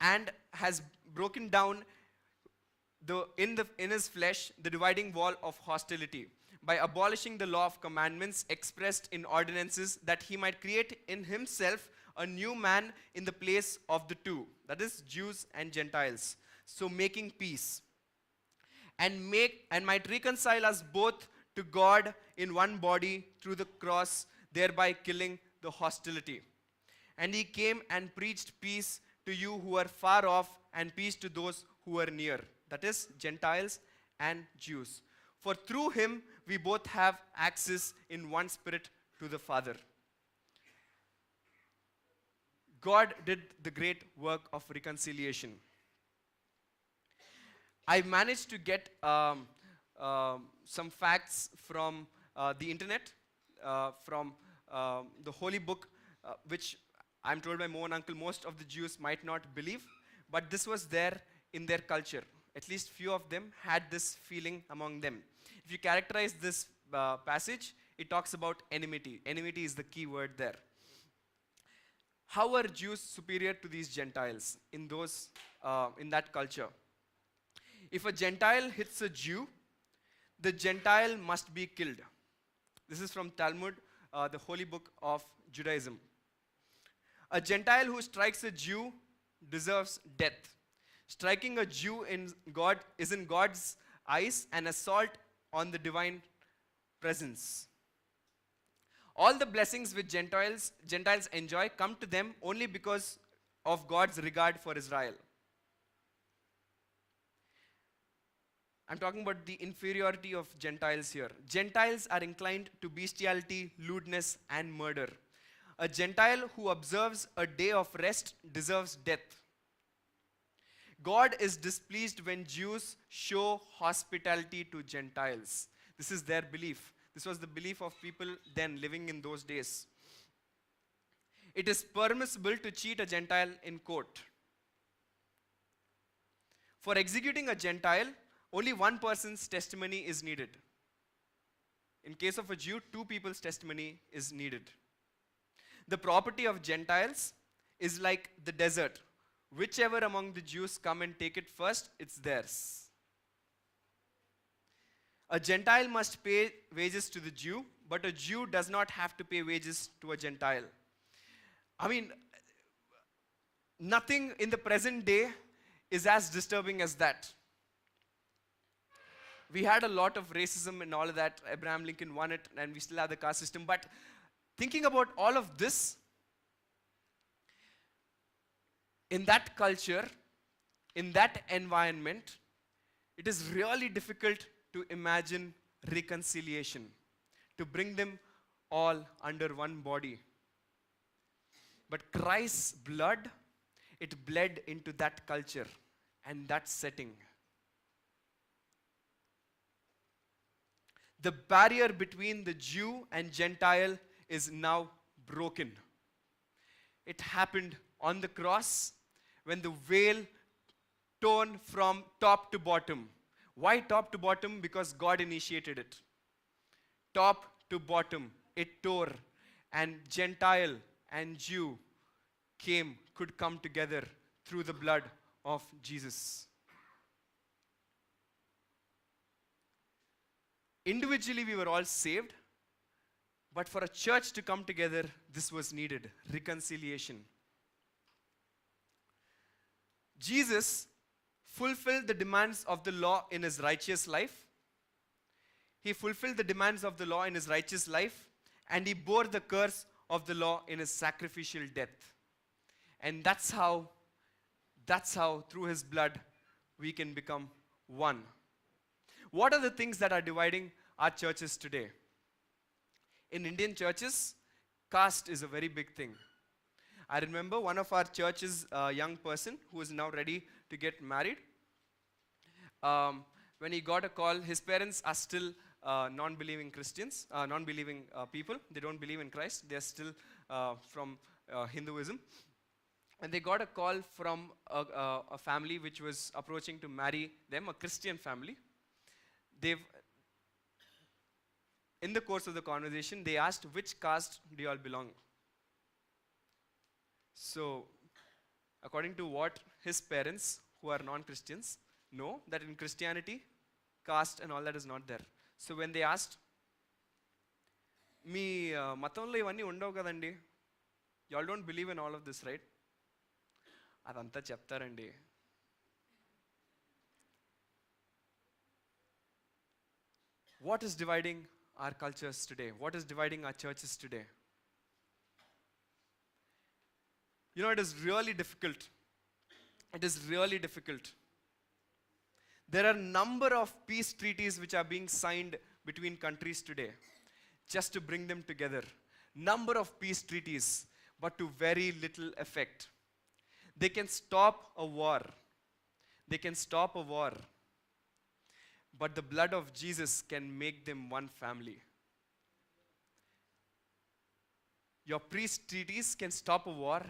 and has broken down in his flesh the dividing wall of hostility, by abolishing the law of commandments expressed in ordinances, that he might create in himself a new man in the place of the two, that is, Jews and Gentiles, so making peace, and might reconcile us both to God in one body through the cross, thereby killing the hostility. And he came and preached peace to you who are far off, and peace to those who are near, that is, Gentiles and Jews. For through him we both have access in one spirit to the Father. God did the great work of reconciliation. I managed to get some facts from the internet, from the Holy Book, which I'm told by Mo and Uncle most of the Jews might not believe, but this was there in their culture. At least few of them had this feeling among them. If you characterize this passage, it talks about enmity. Enmity is the key word there. How are Jews superior to these Gentiles in that culture? If a Gentile hits a Jew, the Gentile must be killed. This is from Talmud, the holy book of Judaism. A Gentile who strikes a Jew deserves death. Striking a Jew is in God's eyes an assault on the divine presence. All the blessings which Gentiles enjoy come to them only because of God's regard for Israel. I'm talking about the inferiority of Gentiles here. Gentiles are inclined to bestiality, lewdness, and murder. A Gentile who observes a day of rest deserves death. God is displeased when Jews show hospitality to Gentiles. This is their belief. This was the belief of people then living in those days. It is permissible to cheat a Gentile in court. For executing a Gentile, only one person's testimony is needed. In case of a Jew, two people's testimony is needed. The property of Gentiles is like the desert. Whichever among the Jews come and take it first, it's theirs. A Gentile must pay wages to the Jew, but a Jew does not have to pay wages to a Gentile. I mean, nothing in the present day is as disturbing as that. We had a lot of racism and all of that. Abraham Lincoln won it, and we still have the caste system. But thinking about all of this, in that culture, in that environment, it is really difficult to imagine reconciliation, to bring them all under one body. But Christ's blood, it bled into that culture and that setting. The barrier between the Jew and Gentile is now broken. It happened on the cross when the veil torn from top to bottom. Why top to bottom? Because God initiated it. Top to bottom, it tore, and Gentile and Jew could come together through the blood of Jesus. Individually, we were all saved, but for a church to come together, this was needed, reconciliation. Jesus fulfilled the demands of the law in his righteous life. He fulfilled the demands of the law in his righteous life, and he bore the curse of the law in his sacrificial death. And that's how through his blood we can become one. What are the things that are dividing our churches today? In Indian churches, caste is a very big thing. I remember one of our church's young person who is now ready to get married. When he got a call, his parents are still non-believing Christians, non-believing people. They don't believe in Christ. They are still from Hinduism. And they got a call from a family which was approaching to marry them, a Christian family. In the course of the conversation, they asked, which caste do you all belong? So, according to what his parents, who are non-Christians, know, that in Christianity, caste and all that is not there. So when they asked, మీ మతంలో ఇవన్నీ ఉండవు కదండి, you all don't believe in all of this, right? అదంతా చెప్తారండి. What is dividing our cultures today? What is dividing our churches today? You know, it is really difficult. It is really difficult. There are a number of peace treaties which are being signed between countries today just to bring them together. Number of peace treaties, but to very little effect. They can stop a war. They can stop a war. But the blood of Jesus can make them one family. Your peace treaties can stop a war,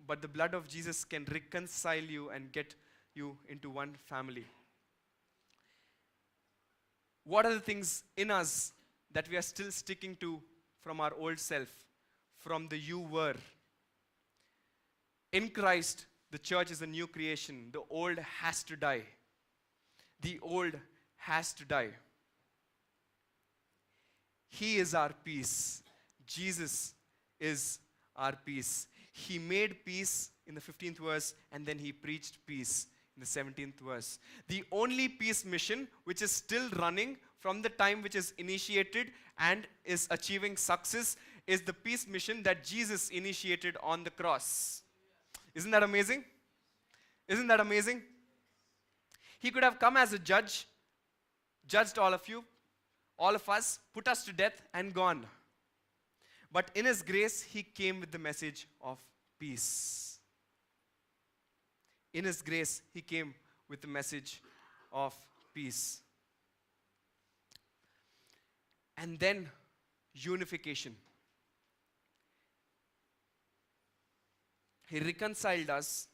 but the blood of Jesus can reconcile you and get you into one family. What are the things in us that we are still sticking to from our old self, from the you were? In Christ, the church is a new creation. The old has to die. The old has to die. He is our peace. Jesus is our peace. He made peace in the 15th verse, and then he preached peace in the 17th verse. The only peace mission which is still running from the time which is initiated and is achieving success is the peace mission that Jesus initiated on the cross. Isn't that amazing? Isn't that amazing? He could have come as a judge judged all of you, all of us, put us to death and gone. But in His grace, He came with the message of peace. In His grace, He came with the message of peace. And then unification. He reconciled us.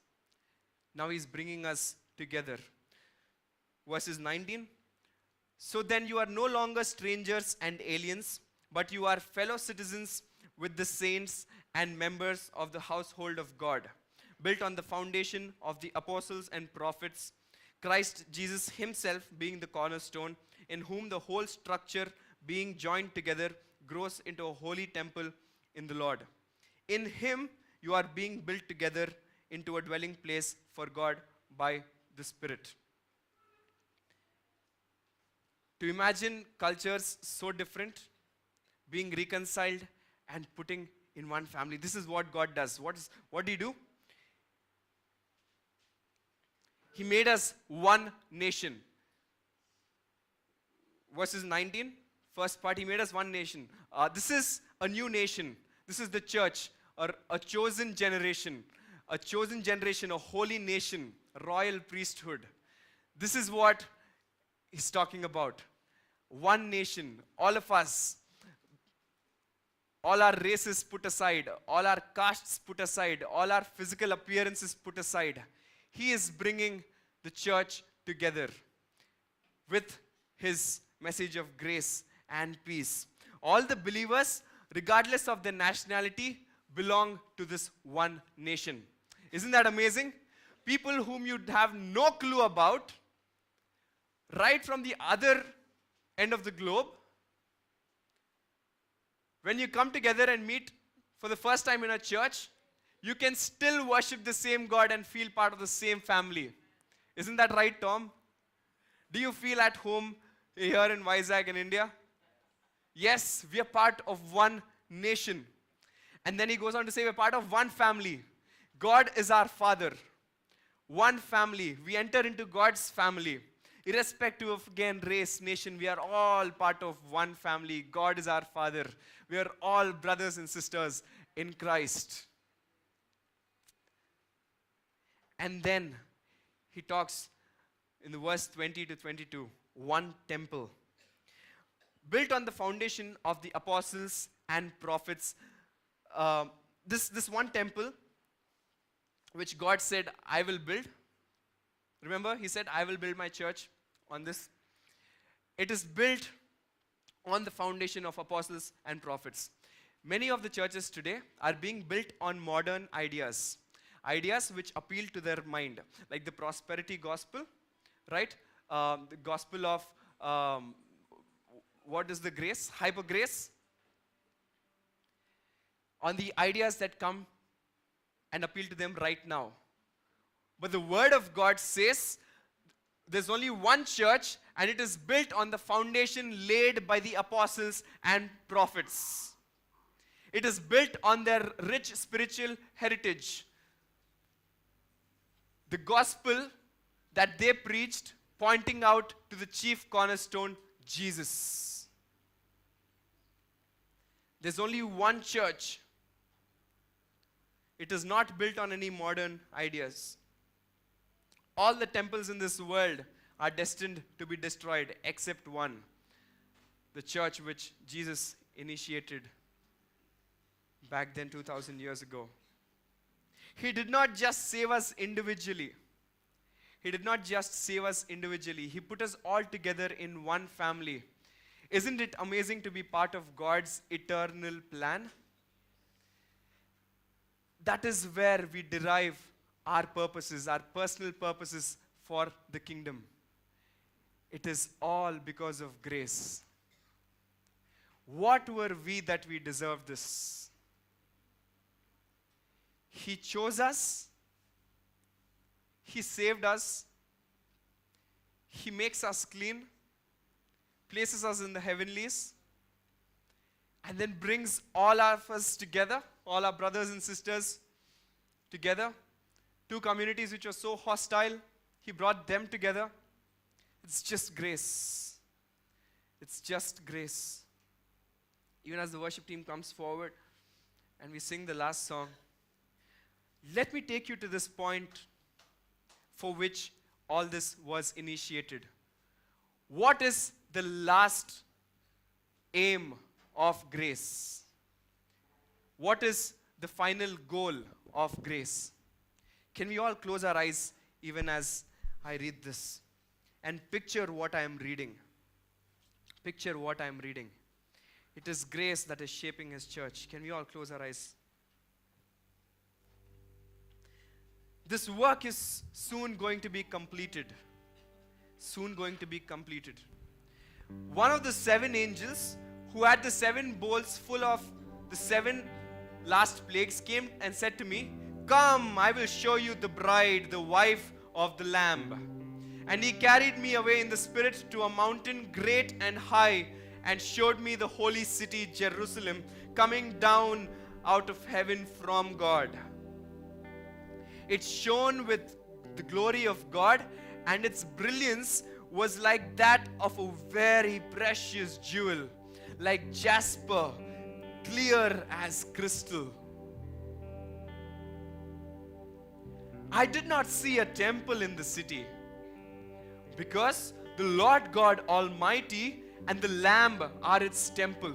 Now He's bringing us together. Verses 19. So then you are no longer strangers and aliens, but you are fellow citizens with the saints and members of the household of God, built on the foundation of the apostles and prophets, Christ Jesus Himself being the cornerstone, in whom the whole structure being joined together grows into a holy temple in the Lord. In Him you are being built together into a dwelling place for God by the Spirit. To imagine cultures so different being reconciled and putting in one family. This is what God does. What do He do? He made us one nation. Verses 19, first part, He made us one nation. This is a new nation. This is the church, or a chosen generation. A chosen generation, a holy nation, a royal priesthood. This is what He's talking about. One nation, all of us, all our races put aside, all our castes put aside, all our physical appearances put aside. He is bringing the church together with His message of grace and peace. All the believers, regardless of their nationality, belong to this one nation. Isn't that amazing? People whom you'd have no clue about, right from the other end of the globe, when you come together and meet for the first time in a church, you can still worship the same God and feel part of the same family. Isn't that right, Tom? Do you feel at home here in Vizag in India? Yes, we are part of one nation. And then he goes on to say we're part of one family. God is our Father. One family. We enter into God's family. Irrespective of, again, race, nation, we are all part of one family. God is our Father. We are all brothers and sisters in Christ. And then he talks in the verse 20 to 22, one temple. Built on the foundation of the apostles and prophets. This one temple, which God said, I will build. Remember, He said, I will build my church on this. It is built on the foundation of apostles and prophets. Many of the churches today are being built on modern ideas. Ideas which appeal to their mind. Like the prosperity gospel, right? The gospel of, what is the grace? Hyper grace. On the ideas that come and appeal to them right now. But the Word of God says there's only one church, and it is built on the foundation laid by the apostles and prophets. It is built on their rich spiritual heritage. The gospel that they preached, pointing out to the chief cornerstone, Jesus. There's only one church. It is not built on any modern ideas. All the temples in this world are destined to be destroyed except one, the church which Jesus initiated back then 2,000 years ago. He did not just save us individually. He did not just save us individually. He put us all together in one family. Isn't it amazing to be part of God's eternal plan? That is where we derive our purposes, our personal purposes for the kingdom. It is all because of grace. What were we that we deserved this? He chose us. He saved us. He makes us clean, places us in the heavenlies, and then brings all of us together, all our brothers and sisters together. Two communities which were so hostile, He brought them together. It's just grace. It's just grace. Even as the worship team comes forward and we sing the last song, let me take you to this point for which all this was initiated. What is the last aim of grace? What is the final goal of grace? Can we all close our eyes even as I read this and picture what I am reading? Picture what I am reading. It is grace that is shaping His church. Can we all close our eyes? This work is soon going to be completed. Soon going to be completed. One of the 7 angels who had the 7 bowls full of the 7 last plagues came and said to me, "Come, I will show you the bride, the wife of the Lamb." And he carried me away in the Spirit to a mountain great and high, and showed me the holy city, Jerusalem, coming down out of heaven from God. It shone with the glory of God, and its brilliance was like that of a very precious jewel, like jasper, clear as crystal. I did not see a temple in the city, because the Lord God Almighty and the Lamb are its temple.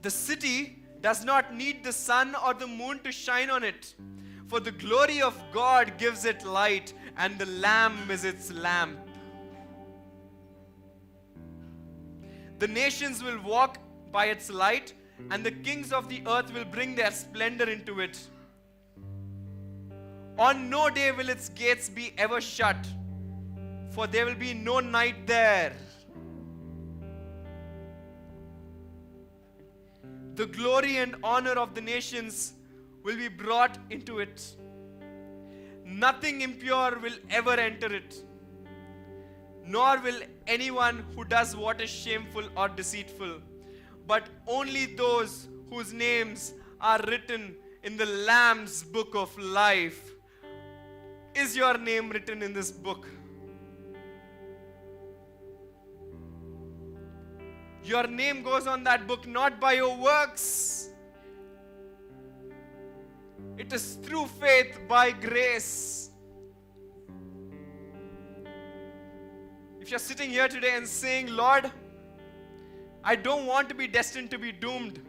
The city does not need the sun or the moon to shine on it, for the glory of God gives it light, and the Lamb is its lamp. The nations will walk by its light, and the kings of the earth will bring their splendor into it. On no day will its gates be ever shut, for there will be no night there. The glory and honor of the nations will be brought into it. Nothing impure will ever enter it, nor will anyone who does what is shameful or deceitful, but only those whose names are written in the Lamb's book of life. Is your name written in this book? Your name goes on that book not by your works. It is through faith by grace. If you're sitting here today and saying, "Lord, I don't want to be destined to be doomed.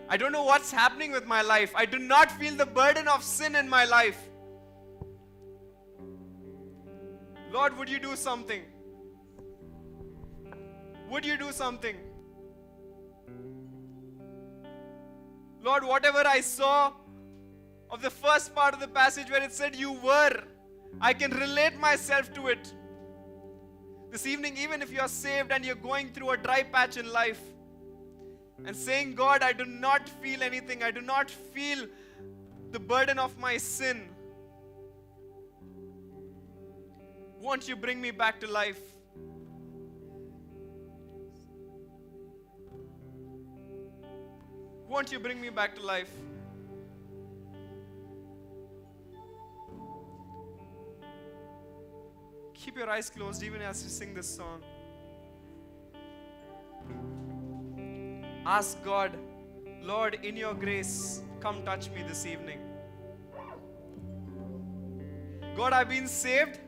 I don't know what's happening with my life. I do not feel the burden of sin in my life. Lord, would you do something? Would you do something? Lord, whatever I saw of the first part of the passage where it said you were, I can relate myself to it. This evening, even if you are saved and you're going through a dry patch in life and saying, "God, I do not feel anything. I do not feel the burden of my sin. Won't you bring me back to life?" Won't you bring me back to life? Keep your eyes closed even as you sing this song. Ask God, "Lord, in your grace, come touch me this evening." God, I've been saved,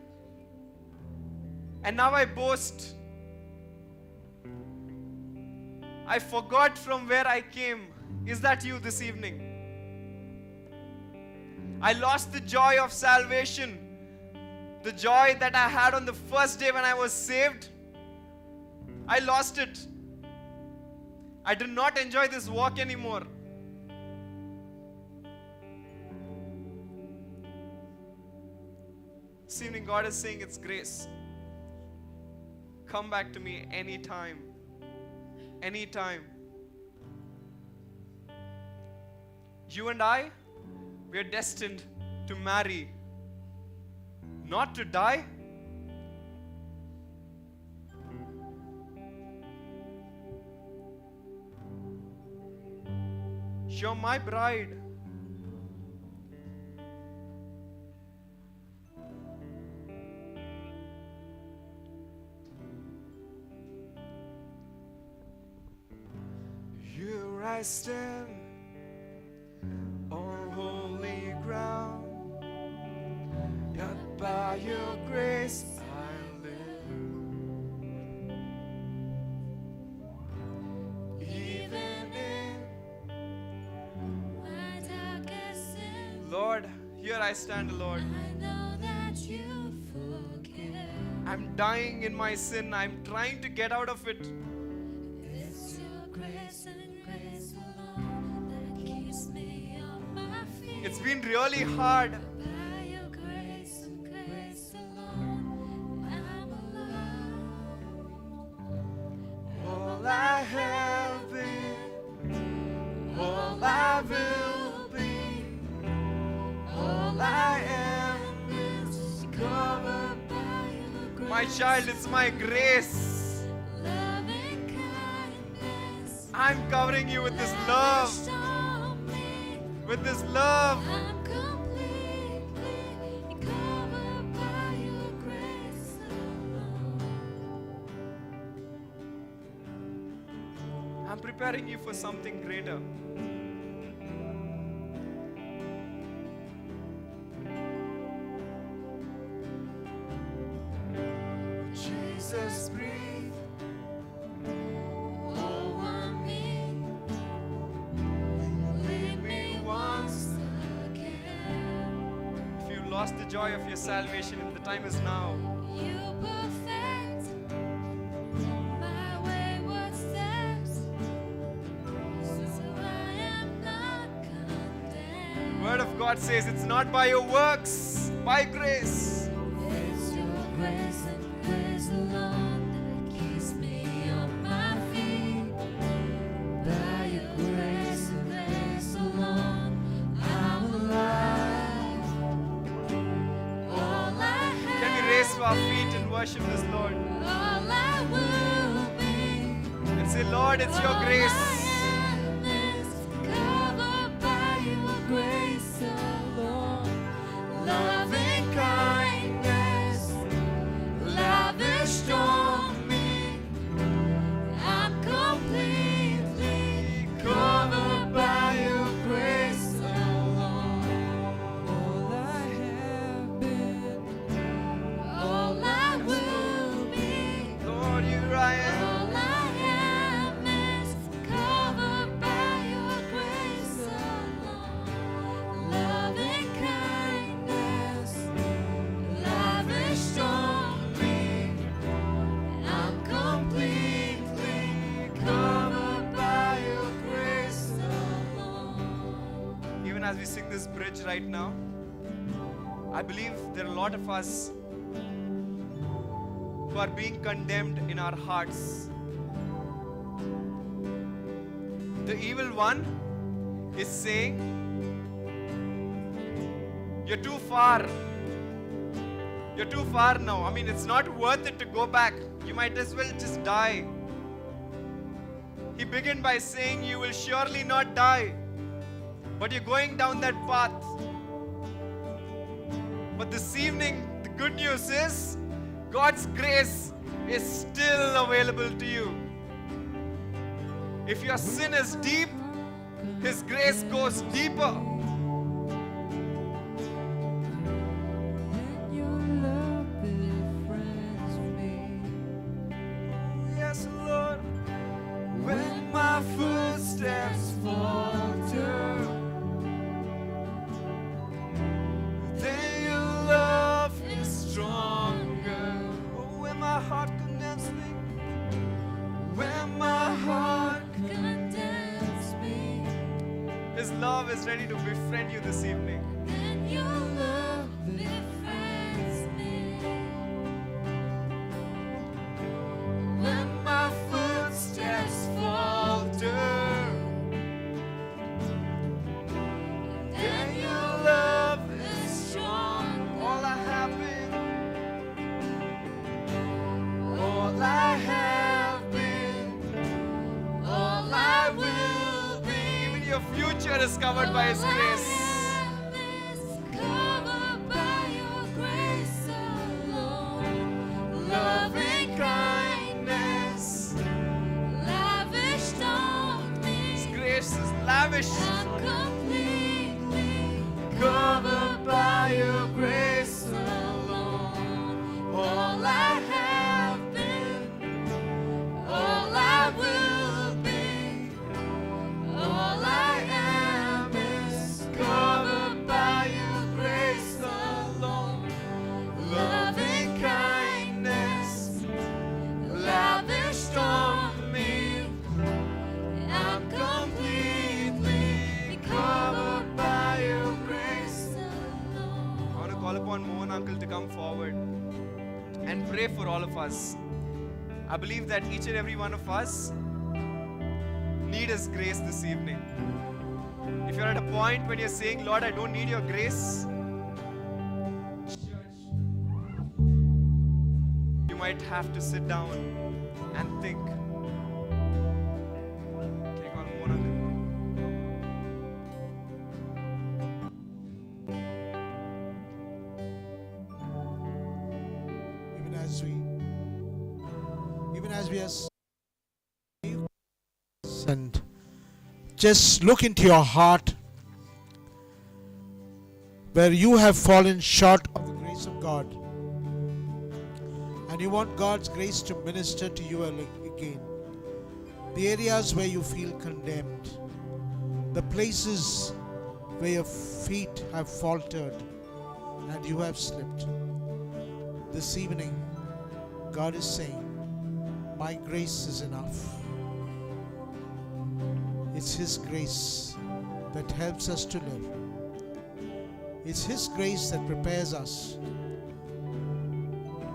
and now I boast. I forgot from where I came. Is that you this evening? I lost the joy of salvation, the joy that I had on the first day when I was saved. I lost it. I do not enjoy this walk anymore. This evening, God is saying it's grace. Come back to me anytime. Anytime. You and I, we are destined to marry, not to die. You're my bride. I stand on holy ground, yet by your grace I live. Even in my darkest sin, Lord, here I stand, Lord. I know that you forgive. I'm dying in my sin. I'm trying to get out of it. It's your grace and grace alone that keeps me on my feet. It's been really hard. By your grace and grace alone, I'm alive. All I have been, all I will be, all I am is covered By your grace, My child, it's my grace. love and kindness, I'm covering you with this love. lavished on me. With this love. I'm completely covered by your grace alone. I'm preparing you for something greater. Jesus, breathe. Over me, lead me once again. If you lost the joy of your salvation, the time is now. You perfect my wayward steps, so I am not condemned. Word of God says it's not by your works, by grace. It's your grace and grace alone that keeps me on my feet. By your grace and grace alone, I'm alive. All I have, Can we raise our feet and worship this Lord? all I will be, And say, Lord, it's your all grace. I am is covered by your grace alone. Loving kindness, lavished on me. I'm completely covered by your grace alone. All I have been, All I will be, Lord, here I am. all I am is covered by your grace alone. Loving kindness, lavished on me. I'm completely covered by your grace alone. Even as we sing this bridge right now, I believe there are a lot of us who are being condemned in our hearts. The evil one is saying, you're too far. You're too far now. I mean, it's not worth it to go back. You might as well just die. He began by saying, you will surely not die. But you're going down that path. But this evening, the good news is God's grace is still available to you. If your sin is deep, His grace goes deeper. and your love befriends me. Yes, Lord. When my footsteps falter, then your love is stronger. Oh, when my heart condemns me, when my heart, Condemns me, His love is ready to befriend you this evening. and your love befriends me. When my footsteps falter, then your love is strong. All I have been, all I have been, all I will be. Even your future is covered by His grace. Loving kindness, His grace lavish. I'm completely Covered by your grace alone. All I have been, all I will be, all I am is covered by your grace alone. Loving kindness lavished on me. I'm completely covered by your grace. I want to call upon Mohan uncle to come forward and pray for all of us. I believe that each and every one of us need His grace this evening. If you're at a point when you're saying, Lord, I don't need your grace, you might have to sit down and think. Take on Mohan uncle. even as we are and just look into your heart where you have fallen short of the grace of God and you want God's grace to minister to you again. The areas where you feel condemned, the places where your feet have faltered and you have slipped. This evening, God is saying, my grace is enough. It's His grace that helps us to live. It's His grace that prepares us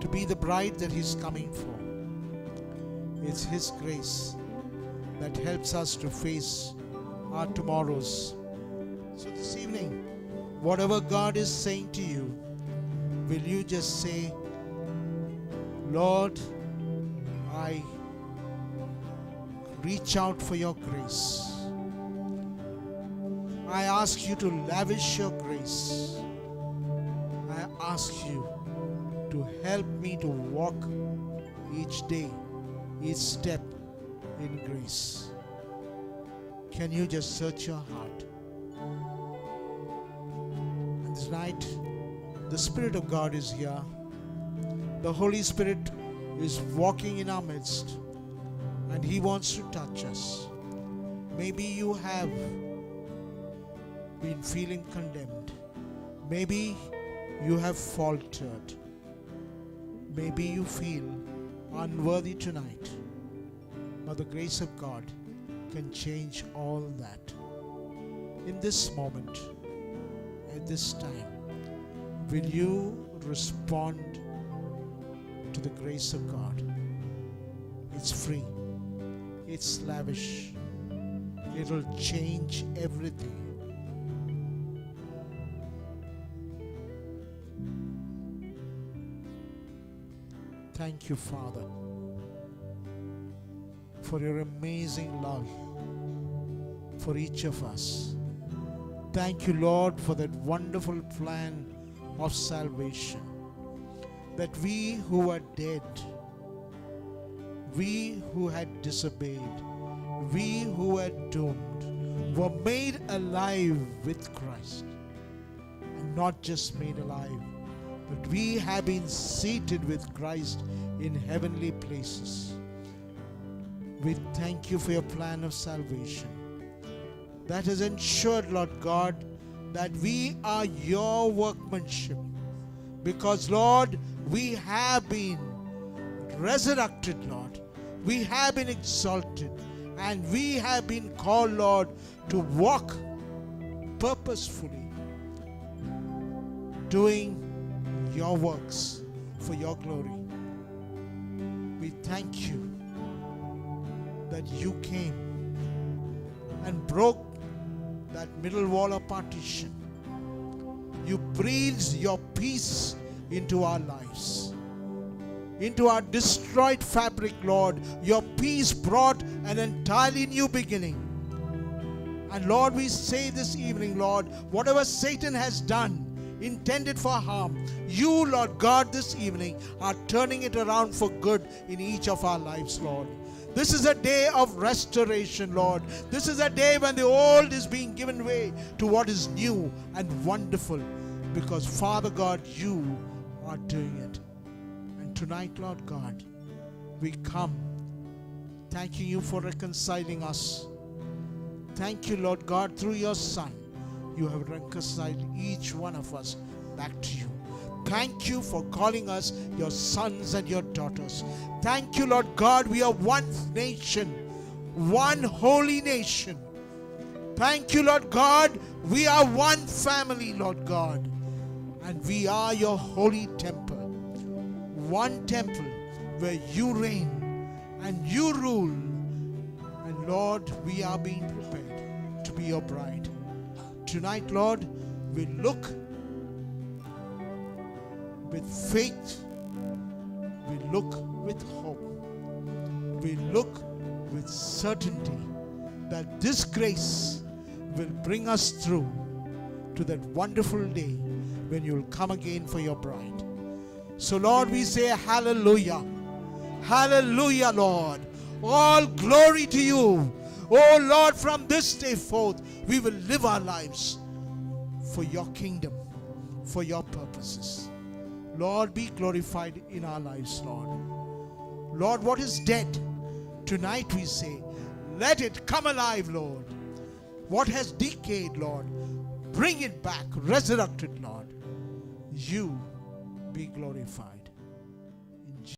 to be the bride that He's coming for. It's His grace that helps us to face our tomorrows. So this evening, whatever God is saying to you, will you just say, Lord, I reach out for your grace. I ask you to lavish your grace. I ask you to help me to walk each day, each step in grace. Can you just search your heart? And tonight, the Spirit of God is here. The Holy Spirit is walking in our midst and He wants to touch us. Maybe you have been feeling condemned. Maybe you have faltered. Maybe you feel unworthy tonight. But the grace of God can change all that. In this moment, at this time, will you respond to the grace of God? It's free. It's lavish. It will change everything. Thank you, Father, for your amazing love for each of us. Thank you, Lord, for that wonderful plan of salvation. That we who are dead, we who had disobeyed, we who were doomed, were made alive with Christ. And not just made alive, but we have been seated with Christ in heavenly places. We thank you for your plan of salvation. That has ensured, Lord God, that we are your workmanship. Because, Lord, we have been resurrected, Lord. We have been exalted. And we have been called, Lord, to walk purposefully, doing your works for your glory. We thank you that you came and broke that middle wall of partition. You breathed your peace into our lives, into our destroyed fabric, Lord. Your peace brought an entirely new beginning. And Lord, we say this evening, Lord, whatever Satan has done, intended for harm, you, Lord God, this evening are turning it around for good in each of our lives, Lord. This is a day of restoration, Lord. This is a day when the old is being given way to what is new and wonderful, because, Father God, you are doing it. And tonight, Lord God, we come thanking you for reconciling us. Thank you, Lord God, through your Son, you have reconciled each one of us back to you. Thank you for calling us your sons and your daughters. Thank you, Lord God, we are one nation, one holy nation. Thank you, Lord God, we are one family, Lord God, and we are your holy temple. One temple where you reign and you rule. And Lord, we are being prepared to be your bride. Tonight, Lord, we look with faith, we look with hope, we look with certainty that this grace will bring us through to that wonderful day when you will come again for your bride. So Lord, we say hallelujah. Hallelujah, Lord. All glory to you. Oh Lord, from this day forth, we will live our lives for your kingdom, for your purposes. Lord, be glorified in our lives, Lord. Lord, what is dead, tonight we say, let it come alive, Lord. What has decayed, Lord, bring it back, resurrect it, Lord. You be glorified.